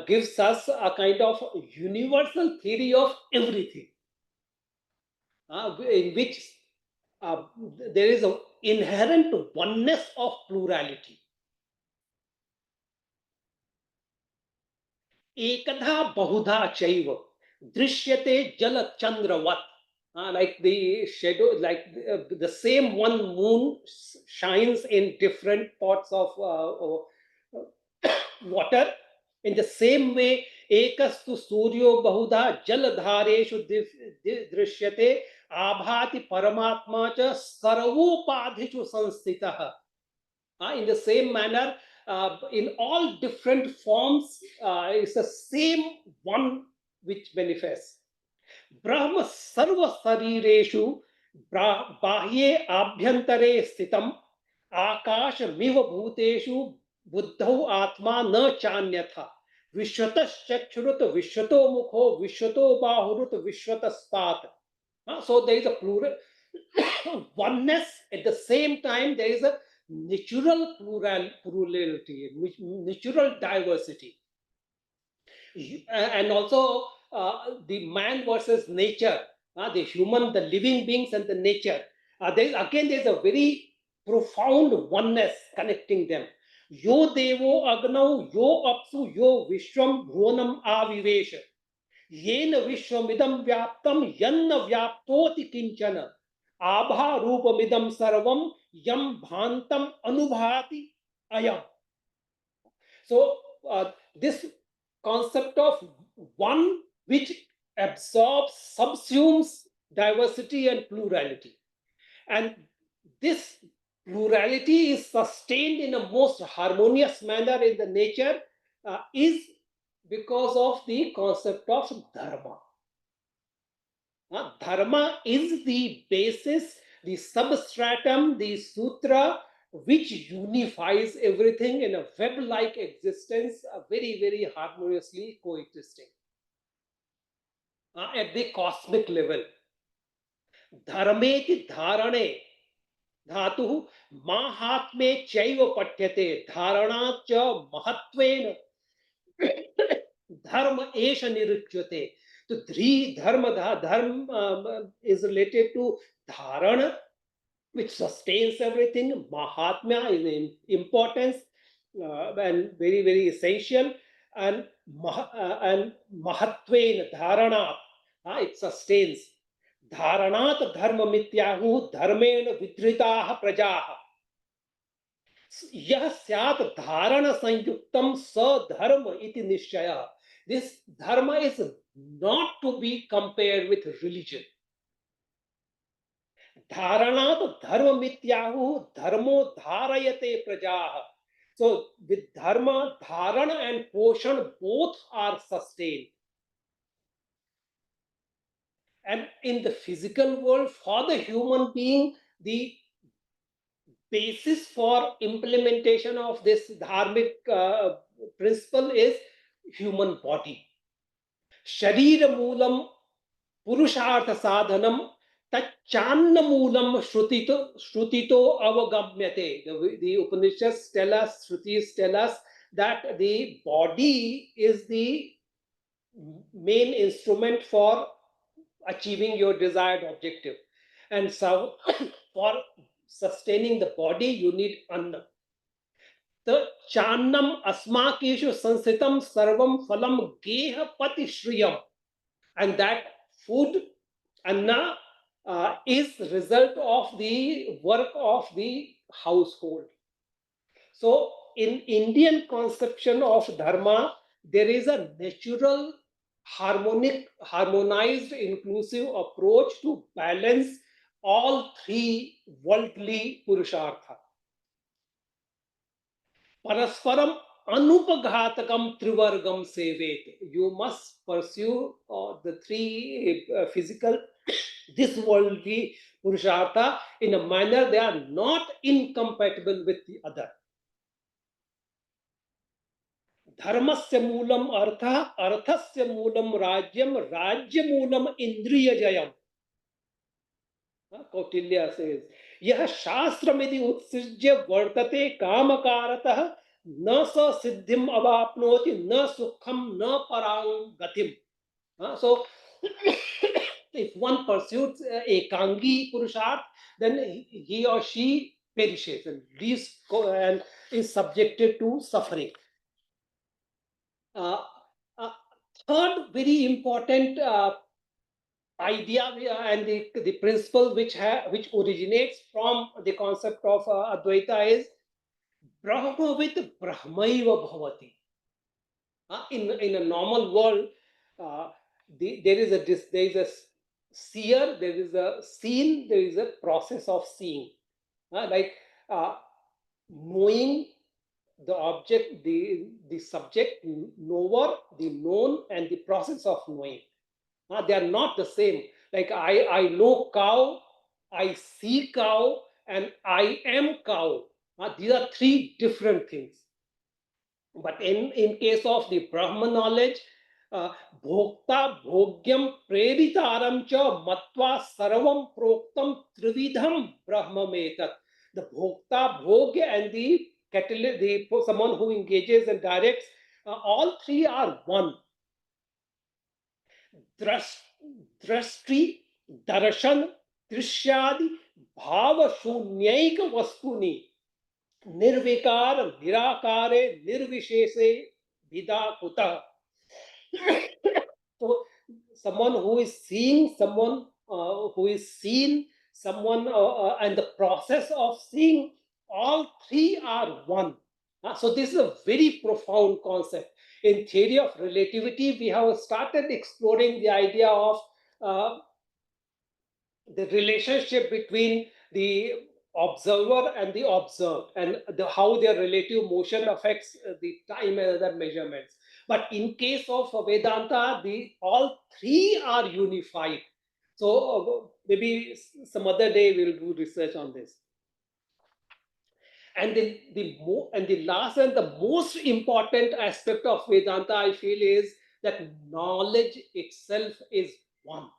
gives us a kind of universal theory of everything, in which there is an inherent oneness of plurality. Ekadha bahudha chaiva drishyate jala chandravat. Like the shadow, like the same one moon shines in different pots of water. In the same way, ekastu suryo bahudha jaladhareshu drishyate abhati paramatma cha sarvopadhishu sanstitah. In the same manner, in all different forms, is the same one which manifests. Brahma sarva sarireshu bahye abhyantare sthitam akash miva bhuteshu buddhau atma na chanyatha vishwatas chakshurut vishwato mukho vishwato bahurut vishwataspat. So there is a plural oneness. At the same time, there is a natural plurality, natural diversity. And also the man versus nature, the human, the living beings, and the nature. There's a very profound oneness connecting them. Yo devo agnau, yo apsu, yo vishwam bhuvanam avivesha. Yena vishwamidam vyaptam, yanna vyaptoti kinchana. Abha rupamidam sarvam, yam bhantam anubhati ayam. So this concept of one which absorbs, subsumes diversity and plurality. And this plurality is sustained in a most harmonious manner in the nature, is because of the concept of dharma. Dharma is the basis, the substratum, the sutra, which unifies everything in a web-like existence, very, very harmoniously coexisting at the cosmic level. Dharmeti dharane dhatu mahatme chaiva patyate dharana cha mahatvena dharma esha niruchyate. So dharma is related to dharana, which sustains everything. Mahatmya is in importance and very, very essential. And mahatvena dharana, it sustains. Dharanat dharma mityahu dharmena vidritaha prajaha. यह स्यात् धारण संयुक्तम सधर्म इति निश्चय. This dharma is not to be compared with religion. Dharanat dharma mityahu dharmo dharayate prajaha. So with dharma, dharana and poshan both are sustained. And in the physical world, for the human being, the basis for implementation of this dharmic principle is human body. Sharira moolam purushartha sadhanam tachanna moolam shrutito avagamyate. The Upanishads tell us, Shrutis tell us that the body is the main instrument for achieving your desired objective. And so for sustaining the body, you need anna. The channam asmakeshu sansitam sarvam phalam geha pati shriyam. And that food, anna, is result of the work of the household. So in Indian conception of dharma, there is a natural, harmonized, inclusive approach to balance all three worldly purushartha. Parasparam anupaghatakam trivargam sevet. You must pursue the three physical, this worldly purushartha in a manner they are not incompatible with the other. Dharmasya moolam artha, arthasya moolam rajyam, rajya moolam indriya jayam. Kautilya says, यह शास्त्रमिति उत्सृज्य वर्तते कामकारतः न स सिद्धिम अवाप्नोति न सुखम न परां गतिम. So if one pursues ekangi purusharth, then he or she perishes and leaves and is subjected to suffering. Third very important idea and the principle which originates from the concept of Advaita is Brahma with Brahmaiva Bhavati. In a normal world, there is a seer, there is a seen, there is a process of seeing. Like knowing the object, the subject, knower, the known, and the process of knowing. They are not the same. Like I know cow, I see cow, and I am cow. These are three different things. But in case of the Brahma knowledge, bhokta bhogyam preritaram cha matva sarvam proktam trividham brahmametat. The bhokta, bhogya, and the catalyst, someone who engages and directs, all three are one. Drashti, darshan, drishyadi, bhava shunyaik vastuni, nirvikar, nirakare, nirvishese, vida kuta. So, someone who is seeing, someone who is seen, someone, and the process of seeing, all three are one. So, this is a very profound concept. In theory of relativity, we have started exploring the idea of the relationship between the observer and the observed, and how their relative motion affects the time and other measurements. But in case of Vedanta, all three are unified. So maybe some other day we'll do research on this. And the last and the most important aspect of Vedanta, I feel, is that knowledge itself is one.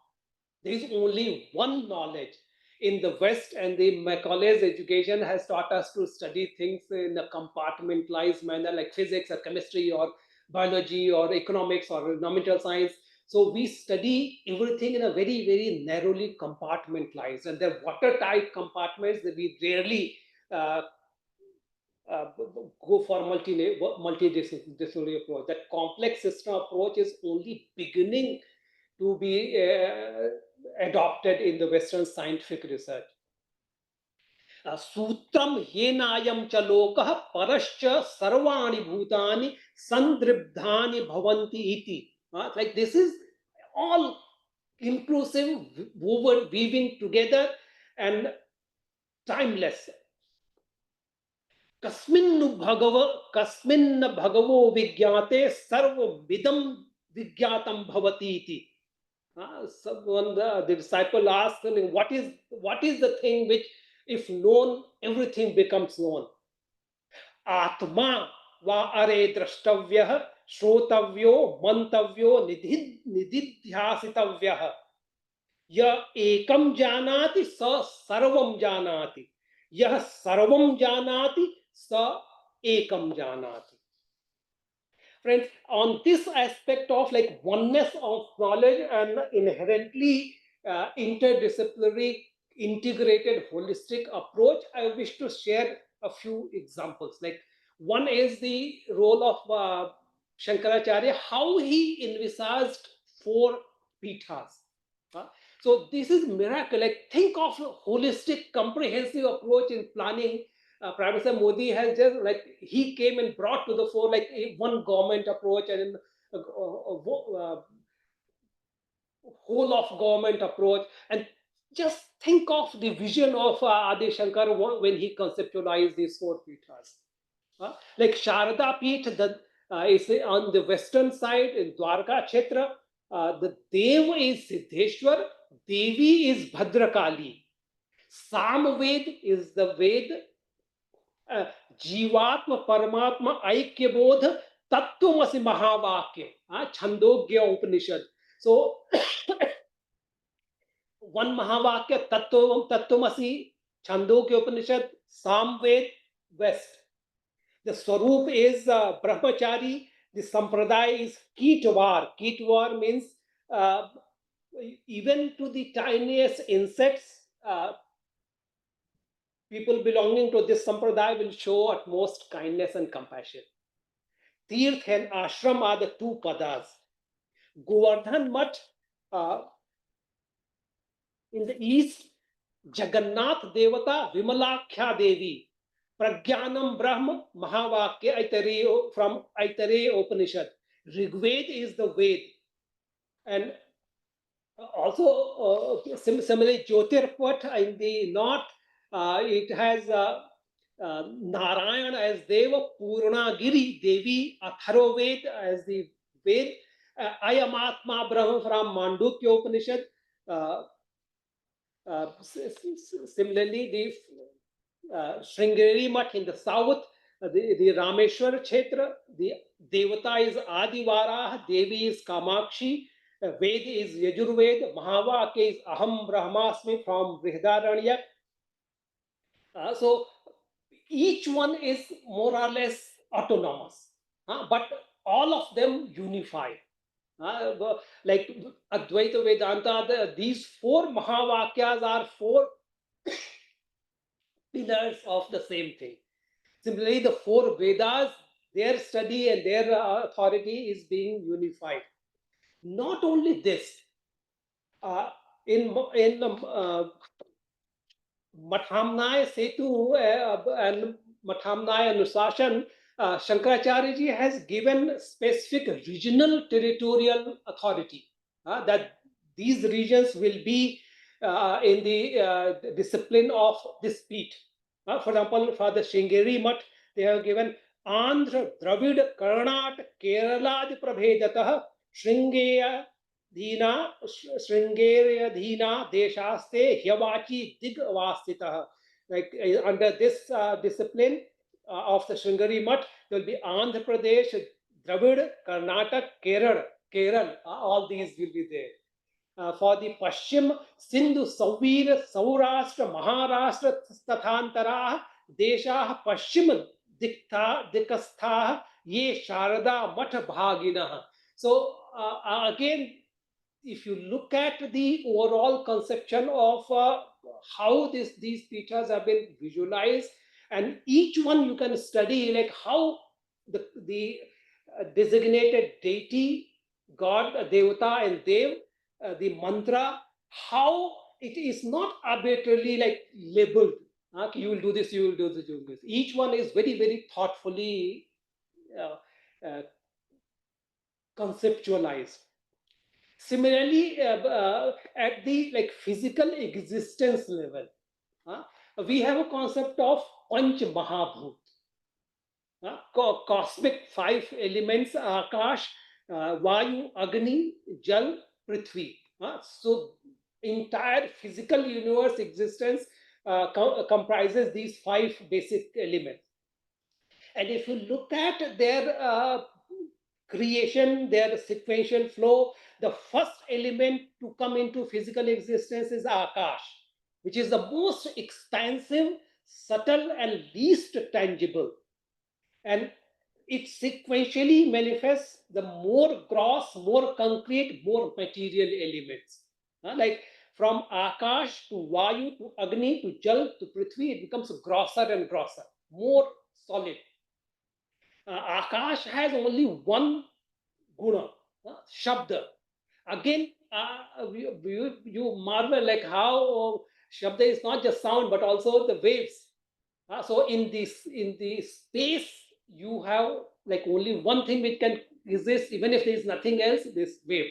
There is only one knowledge. In the West, and the Macaulay's education has taught us to study things in a compartmentalized manner, like physics or chemistry or biology or economics or environmental science. So we study everything in a very, very narrowly compartmentalized, and they're watertight compartments that we rarely go for multidisciplinary approach. That complex system approach is only beginning to be adopted in the Western scientific research. Sutram yenayam cha lokah parascha sarvani bhutani sandribdhani bhavanti iti. Like this is all inclusive, woven, weaving together, and timeless. Kasmin bhagavo vigyate sarva vidam vigyatam bhavati iti. Someone, the disciple asked, what is the thing which, if known, everything becomes known? Atma va are drashtavyah shrotavyo mantavyo nididhyasitavyah ya ekam janati sa sarvam janati yah sarvam janati sa ekam janati. Friends, on this aspect of like oneness of knowledge and inherently interdisciplinary, integrated, holistic approach, I wish to share a few examples. Like one is the role of Shankaracharya, how he envisaged 4 pithas. So this is miracle. Like think of a holistic, comprehensive approach in planning. Prime Minister Modi has just, like, he came and brought to the fore like one government approach and whole of government approach. And just think of the vision of Adi Shankar when he conceptualized these 4 pithas. Like Sharada Pith is on the western side in Dwarka Kshetra. The Dev is Siddheshwar, Devi is Bhadrakali. Samved is the Ved. Jivatma Paramatma Aikyabodh Tattvamasi Mahavakya, Chandogya Upanishad. So one Mahavakya, Tattvamasi, Chandogya Upanishad, Samved, West. The Swarup is Brahmachari. The Sampradaya is Kitwar. Kitwar means even to the tiniest insects, people belonging to this Sampradaya will show utmost kindness and compassion. Tirth and Ashram are the 2 padas. Govardhan Mutt in the east, Jagannath Devata, Vimalakhya Devi. Pragyanam Brahma Mahavakya from Aitareya Upanishad. Rigved is the Ved. And also similarly Jyotirpat in the north, it has Narayana as Deva, Purnagiri Devi, Atharvaved as the Ved, Ayamatma Brahma from Mandukya Upanishad. Similarly, the Sringeri Mutt in the south, the Rameshwar Kshetra, the Devata is Adivara, Devi is Kamakshi, Ved is Yajurved, Mahavak is Aham Brahmasmi from Brihadaranya. So each one is more or less autonomous, but all of them unified. Like Advaita Vedanta, these four Mahavakyas are four pillars of the same thing. Similarly, the four Vedas, their study and their authority is being unified. Not only this, in Mathamnaya Setu and Mathamnaya Anushasan, Shankaracharya ji has given specific regional territorial authority, that these regions will be in the discipline of this speech. For example, for the Sringeri Mutt, they have given Andhra, Dravid, Karnataka, Kerala, Prabhedatah, Shringeya, Dina, Shringeria Dina, Deshaste, Hyavachi, Digvastita. Like under this discipline of the Shringeri Mutt, there will be Andhra Pradesh, Dravid, Karnataka, Kerala, all these will be there. For the Pashchim, Sindhu, Savir, Saurashtra, Maharashtra, Tathantara, Desha, Pashchim, Dikastha, Ye Sharada, Mat Bhagina. So again, if you look at the overall conception of how these pithas have been visualized, and each one you can study, like how the designated deity, God, Devata and Dev, the mantra, how it is not arbitrarily like labeled. You will do this, you will do this, you will do this. Each one is very, very thoughtfully conceptualized. Similarly, at the like physical existence level, we have a concept of Panch Mahabhut, cosmic five elements: Akash, Vayu, Agni, Jal, Prithvi. So entire physical universe existence comprises these five basic elements. And if you look at their creation, their sequential flow, the first element to come into physical existence is Akash, which is the most expansive, subtle, and least tangible. And it sequentially manifests the more gross, more concrete, more material elements. Like from Akash to Vayu to Agni to Jal to Prithvi, it becomes grosser and grosser, more solid. Akash has only one guna, Shabda. Again, you marvel like how Shabda is not just sound but also the waves. So in the space, you have like only one thing which can exist, even if there is nothing else, this wave.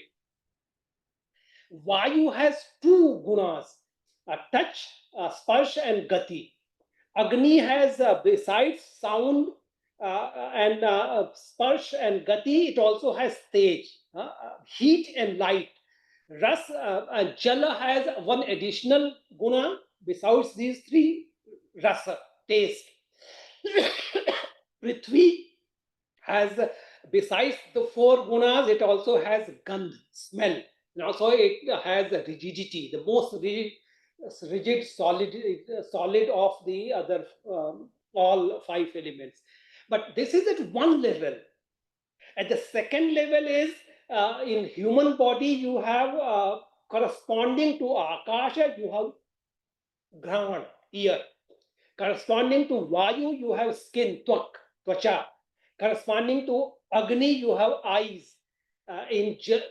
Vayu has two gunas, touch, sparsh, and gati. Agni has, besides sound and sparsh and gati, it also has stage, heat and light. Ras and Jala has one additional guna besides these three, rasa, taste. Prithvi has, besides the four gunas, it also has gandh, smell. And also it has rigidity, the most rigid, solid of the other all five elements. But this is at one level. At the second level is in human body, you have corresponding to Akasha, you have Grahan, ear. Corresponding to Vayu, you have skin, twak, twacha. Corresponding to Agni, you have eyes.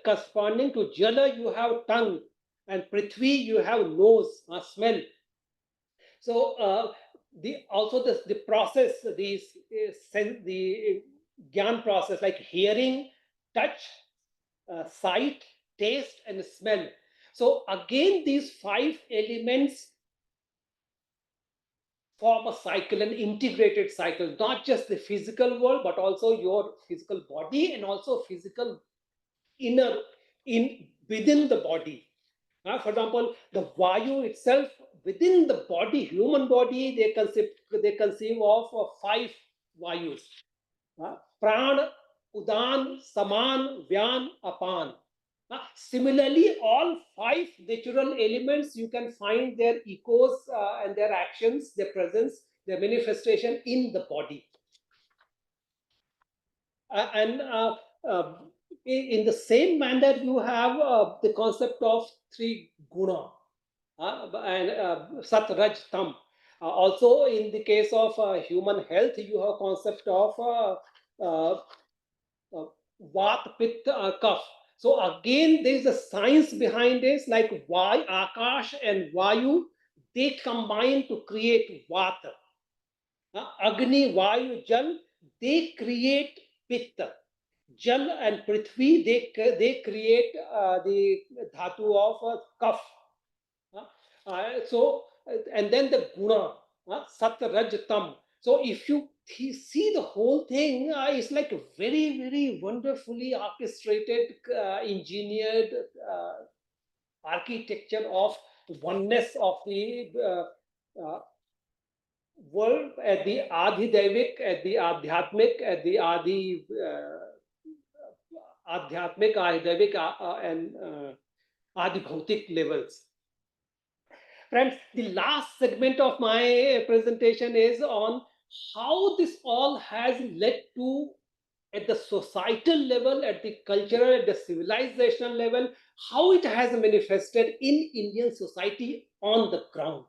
Corresponding to Jala, you have tongue. And Prithvi, you have nose, smell. So also the process, the Gyan process, like hearing, touch, sight, taste, and smell. So again, these five elements form a cycle, an integrated cycle, not just the physical world, but also your physical body and also physical inner within the body. For example, the Vayu itself within the body, human body, they conceive of 5 Vayus: Pran, Udan, Saman, Vyan, Apan. Similarly, all 5 natural elements, you can find their echoes and their actions, their presence, their manifestation in the body. And in the same manner, you have the concept of 3 guna, and Sat, Raj, Tam. Also, in the case of human health, you have concept of Vat, Pitta, Kaf. So again, there is a science behind this, like why Akash and Vayu, they combine to create Vata. Agni, Vayu, Jal, they create Pitta. Jal and Prithvi, they create the dhatu of Kaf. And then the guna, Sat, Raj, Tam. So if you see the whole thing, it's like a very, very wonderfully orchestrated, engineered architecture of oneness of the world at the Adhidevic, at the Adhyatmic, at the Adhyatmic, Adhidevic, and Adhibhautik levels. Friends, the last segment of my presentation is on how this all has led to, at the societal level, at the cultural, at the civilizational level, how it has manifested in Indian society on the ground.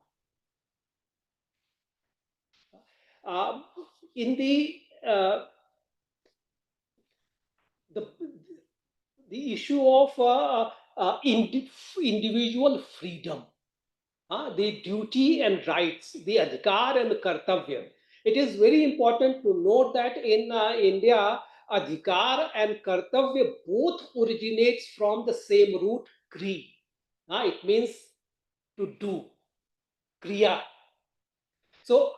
In the issue of individual freedom, the duty and rights, the adhikar and kartavya. It is very important to note that in India, adhikar and kartavya both originates from the same root, kri. It means to do, kriya. So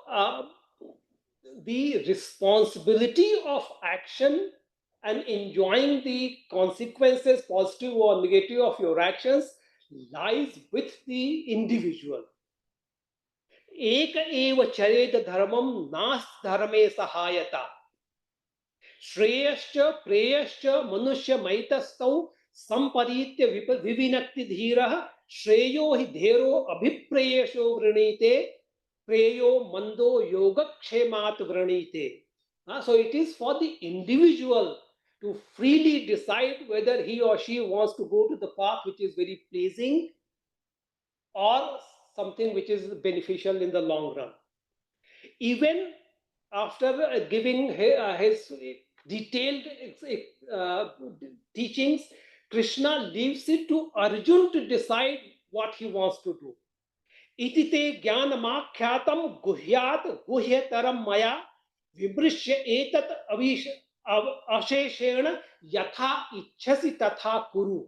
the responsibility of action and enjoying the consequences, positive or negative, of your actions lies with the individual. एक एव चरेत धर्मम नास्त धर्मे सहायता श्रेयश्च प्रेयश्च मनुष्य मैतस्तौ संपरीत्य विविनक्ति धीरः श्रेयो हि धेरो अभिप्रेयशो वृणीते प्रेयो मंदो योगक्षेमात् वृणीते. So it is for the individual to freely decide whether he or she wants to go to the path which is very pleasing or something which is beneficial in the long run. Even after giving his detailed teachings, Krishna leaves it to Arjun to decide what he wants to do. Itite jnanamakyatam guhyat guhyataram maya vibhrishya etat asheshena yatha ichhasi tatha kuru.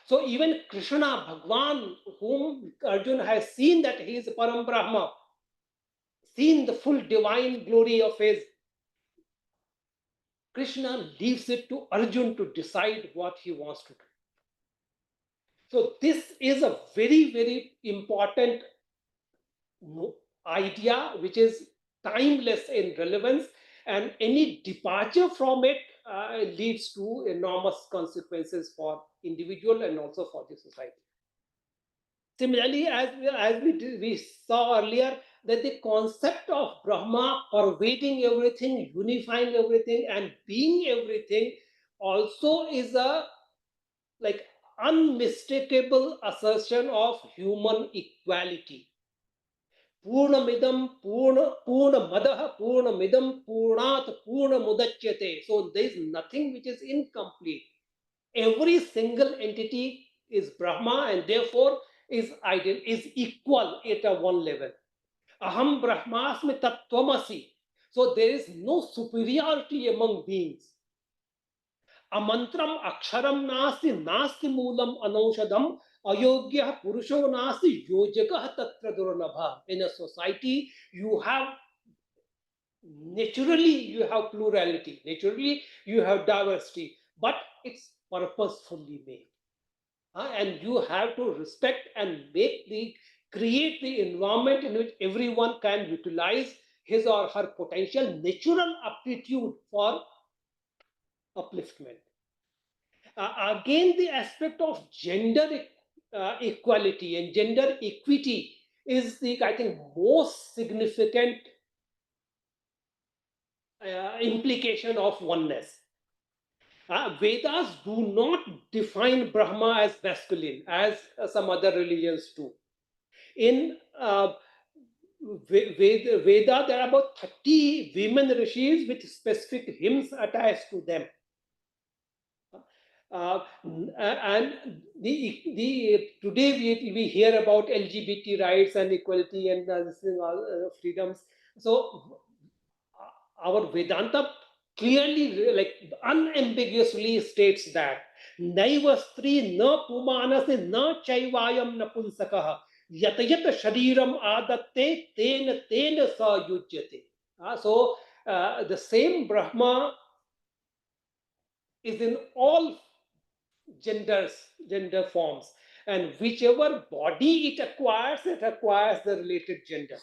So even Krishna, Bhagwan, whom Arjuna has seen that he is Param Brahma, seen the full divine glory of his, Krishna leaves it to Arjuna to decide what he wants to do. So this is a very, very important idea which is timeless in relevance, and any departure from it leads to enormous consequences for individual and also for the society. Similarly, as we saw earlier, that the concept of Brahma pervading everything, unifying everything, and being everything also is a unmistakable assertion of human equality. Purnamidam Purnamadah Purnamidam Purnat Purnamudachyate. So there is nothing which is incomplete. Every single entity is Brahma and therefore is ideal, is equal at one level. Aham Brahmasmi Tattvamasi. So there is no superiority among beings. Amantram Aksharam Nasti Nasti Moolam Anaushadam Ayogya purusho nasti yojaka tatra durlabha. In a society, you have plurality, naturally you have diversity, but it's purposefully made. And you have to respect and create the environment in which everyone can utilize his or her potential natural aptitude for upliftment. Again, the aspect of gender equality and gender equity is the, I think, most significant implication of oneness. Vedas do not define Brahma as masculine, as some other religions do. In Veda, there are about 30 women rishis with specific hymns attached to them. And today we hear about LGBT rights and equality and freedoms. So our Vedanta clearly, like unambiguously states that naivastri na pumanase na chaivayam napunsakaha yatayat shariram adatte ten sa yujyate. So the same Brahma is in all gender forms, and whichever body it acquires the related gender.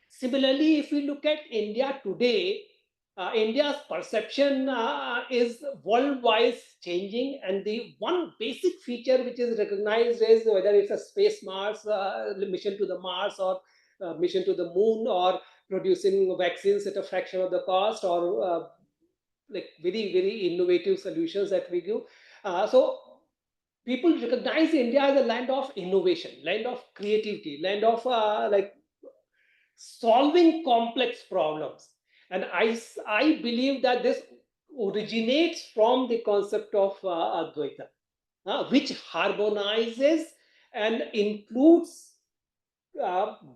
Similarly, if we look at India today, India's perception is worldwide changing, and the one basic feature which is recognized is whether it's a space Mars mission to the Mars, or mission to the moon, or producing vaccines at a fraction of the cost, or like very innovative solutions that we give. So people recognize India as a land of innovation, land of creativity, land of like solving complex problems. And I believe that this originates from the concept of Advaita, which harmonizes and includes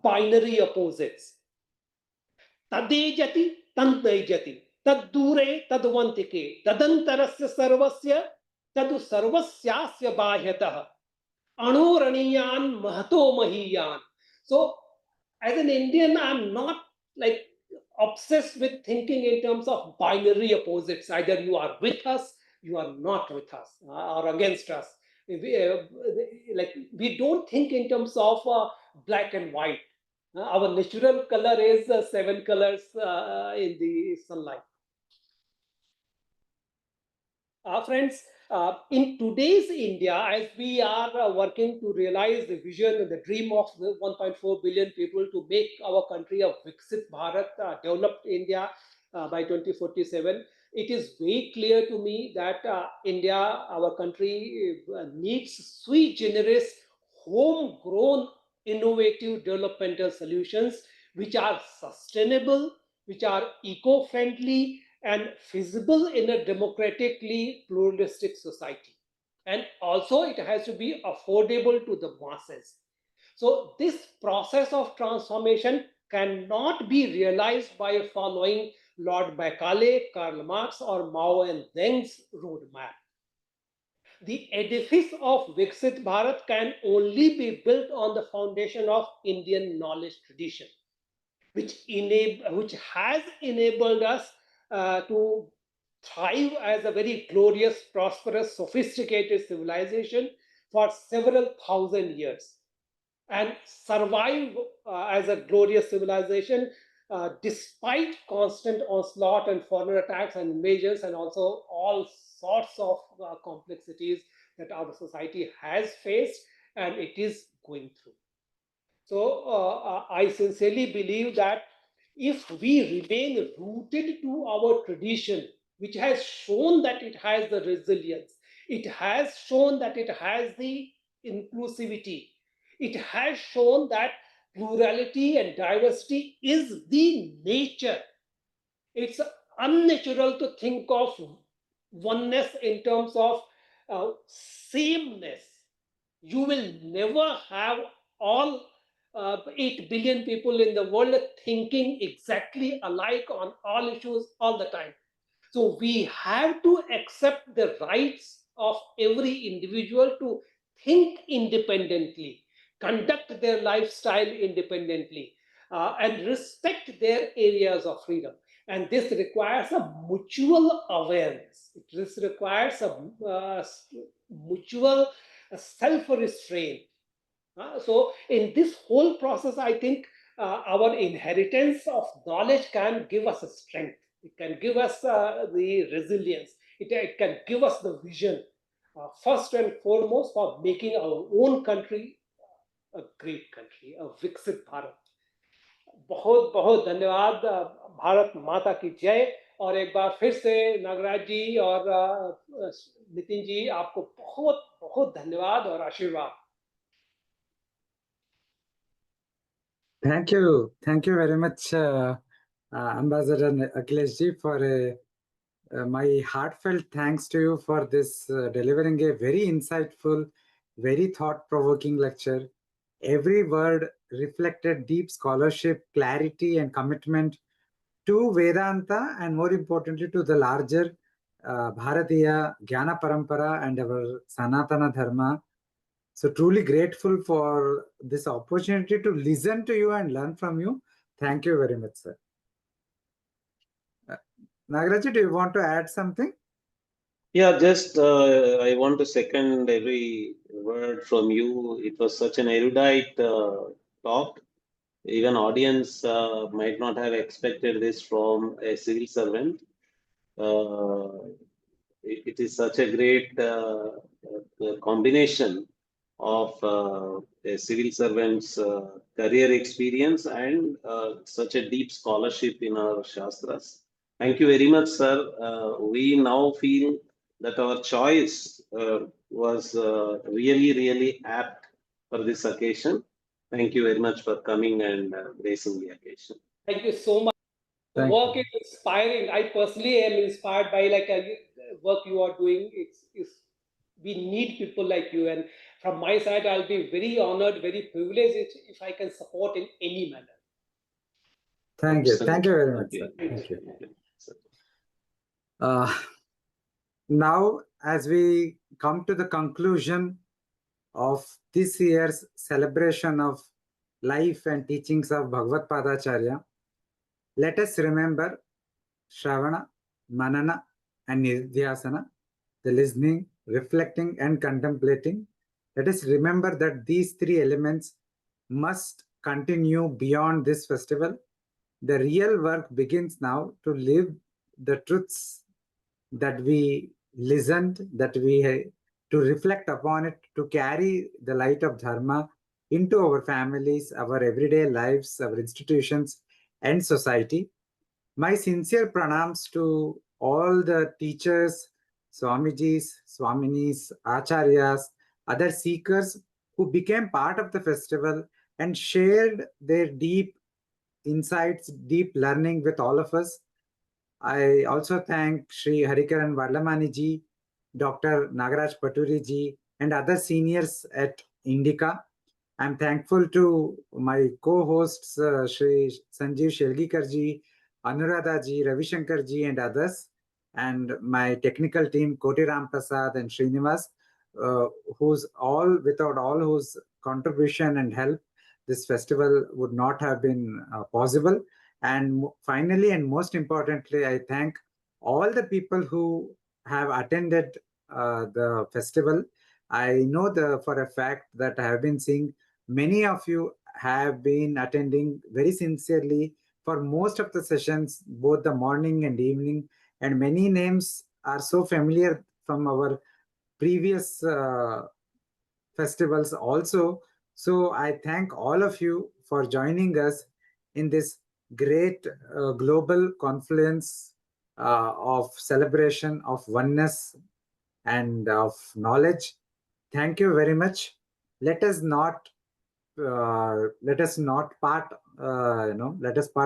binary opposites. Tadejati, tantejati, taddure, tadvantike, tadantarasya sarvasya, tadu sarvasyasya bahyatah, anuraniyan mahato mahiyan. So as an Indian, I'm not like obsessed with thinking in terms of binary opposites. Either you are with us, you are not with us, or against us. We don't think in terms of black and white. Our natural color is 7 colors in the sunlight. Friends, in today's India, as we are working to realize the vision and the dream of the 1.4 billion people to make our country a Viksit Bharat, developed India by 2047, it is very clear to me that India, our country, needs sui generis, homegrown, innovative developmental solutions which are sustainable, which are eco-friendly, and feasible in a democratically pluralistic society. And also it has to be affordable to the masses. So this process of transformation cannot be realized by following Lord Macaulay, Karl Marx, or Mao and Zedong's roadmap. The edifice of Viksit Bharat can only be built on the foundation of Indian knowledge tradition, which has enabled us to thrive as a very glorious, prosperous, sophisticated civilization for several thousand years, and survive as a glorious civilization despite constant onslaught and foreign attacks and invasions, and also all sorts of complexities that our society has faced and it is going through. So I sincerely believe that if we remain rooted to our tradition, which has shown that it has the resilience, it has shown that it has the inclusivity, it has shown that plurality and diversity is the nature. It's unnatural to think of oneness in terms of sameness. You will never have all 8 billion people in the world thinking exactly alike on all issues all the time. So we have to accept the rights of every individual to think independently, conduct their lifestyle independently, and respect their areas of freedom. And this requires a mutual awareness. This requires a mutual self-restraint. So in this whole process, I think our inheritance of knowledge can give us a strength. It can give us the resilience. It can give us the vision, first and foremost, for making our own country a great country, a Viksit Bharat. बहुत बहुत धन्यवाद। भारत माता की जय। और एक बार फिर से नागराज जी और नितिन जी, आपको बहुत बहुत धन्यवाद और आशीर्वाद। Thank you very much, Ambassador Akhilesh ji, for my heartfelt thanks to you for this delivering a very insightful, very thought-provoking lecture. Every word reflected deep scholarship, clarity, and commitment to Vedanta, and more importantly, to the larger Bharatiya Jnana Parampara and our Sanatana Dharma. So truly grateful for this opportunity to listen to you and learn from you. Thank you very much, sir. Nagaraji, do you want to add something? Yeah, just I want to second every word from you. It was such an erudite talk. Even audience might not have expected this from a civil servant. It is such a great combination of a civil servant's career experience and such a deep scholarship in our Shastras. Thank you very much, sir. We now feel that our choice was really, really apt for this occasion. Thank you very much for coming and gracing the occasion. Thank you so much. The work is inspiring. I personally am inspired by work you are doing. We need people like you, and from my side, I'll be very honored, very privileged if I can support in any manner. Thank you very much, sir. Thank you. Now, as we come to the conclusion of this year's celebration of life and teachings of Bhagavad Padacharya, let us remember Shravana, Manana, and Nidhyasana, the listening, reflecting, and contemplating. Let us remember that these three elements must continue beyond this festival. The real work begins now to live the truths that we listened, to reflect upon it, to carry the light of Dharma into our families, our everyday lives, our institutions, and society. My sincere pranams to all the teachers, Swamijis, Swaminis, Acharyas, other seekers who became part of the festival and shared their deep insights, deep learning with all of us. I also thank Shri Harikaran Vadlamani ji, Dr. Nagaraj Paturi ji, and other seniors at Indica. I'm thankful to my co-hosts, Shri Sanjeev Shelgikar ji, Anuradha ji, Ravi Shankar ji, and others, and my technical team, Koti Ram Prasad and Srinivas, without all whose contribution and help, this festival would not have been possible. And finally, and most importantly, I thank all the people who have attended the festival. I know for a fact that I have been seeing many of you have been attending very sincerely for most of the sessions, both the morning and evening, and many names are so familiar from our previous festivals also. So I thank all of you for joining us in this great global confluence of celebration of oneness and of knowledge. Thank you very much. Let us part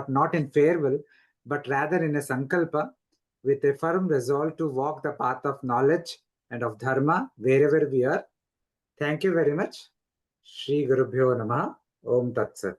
not in farewell, but rather in a sankalpa, with a firm resolve to walk the path of knowledge and of dharma wherever we are. Thank you very much. Shri Gurubhyo Namaha. Om Tat Sat.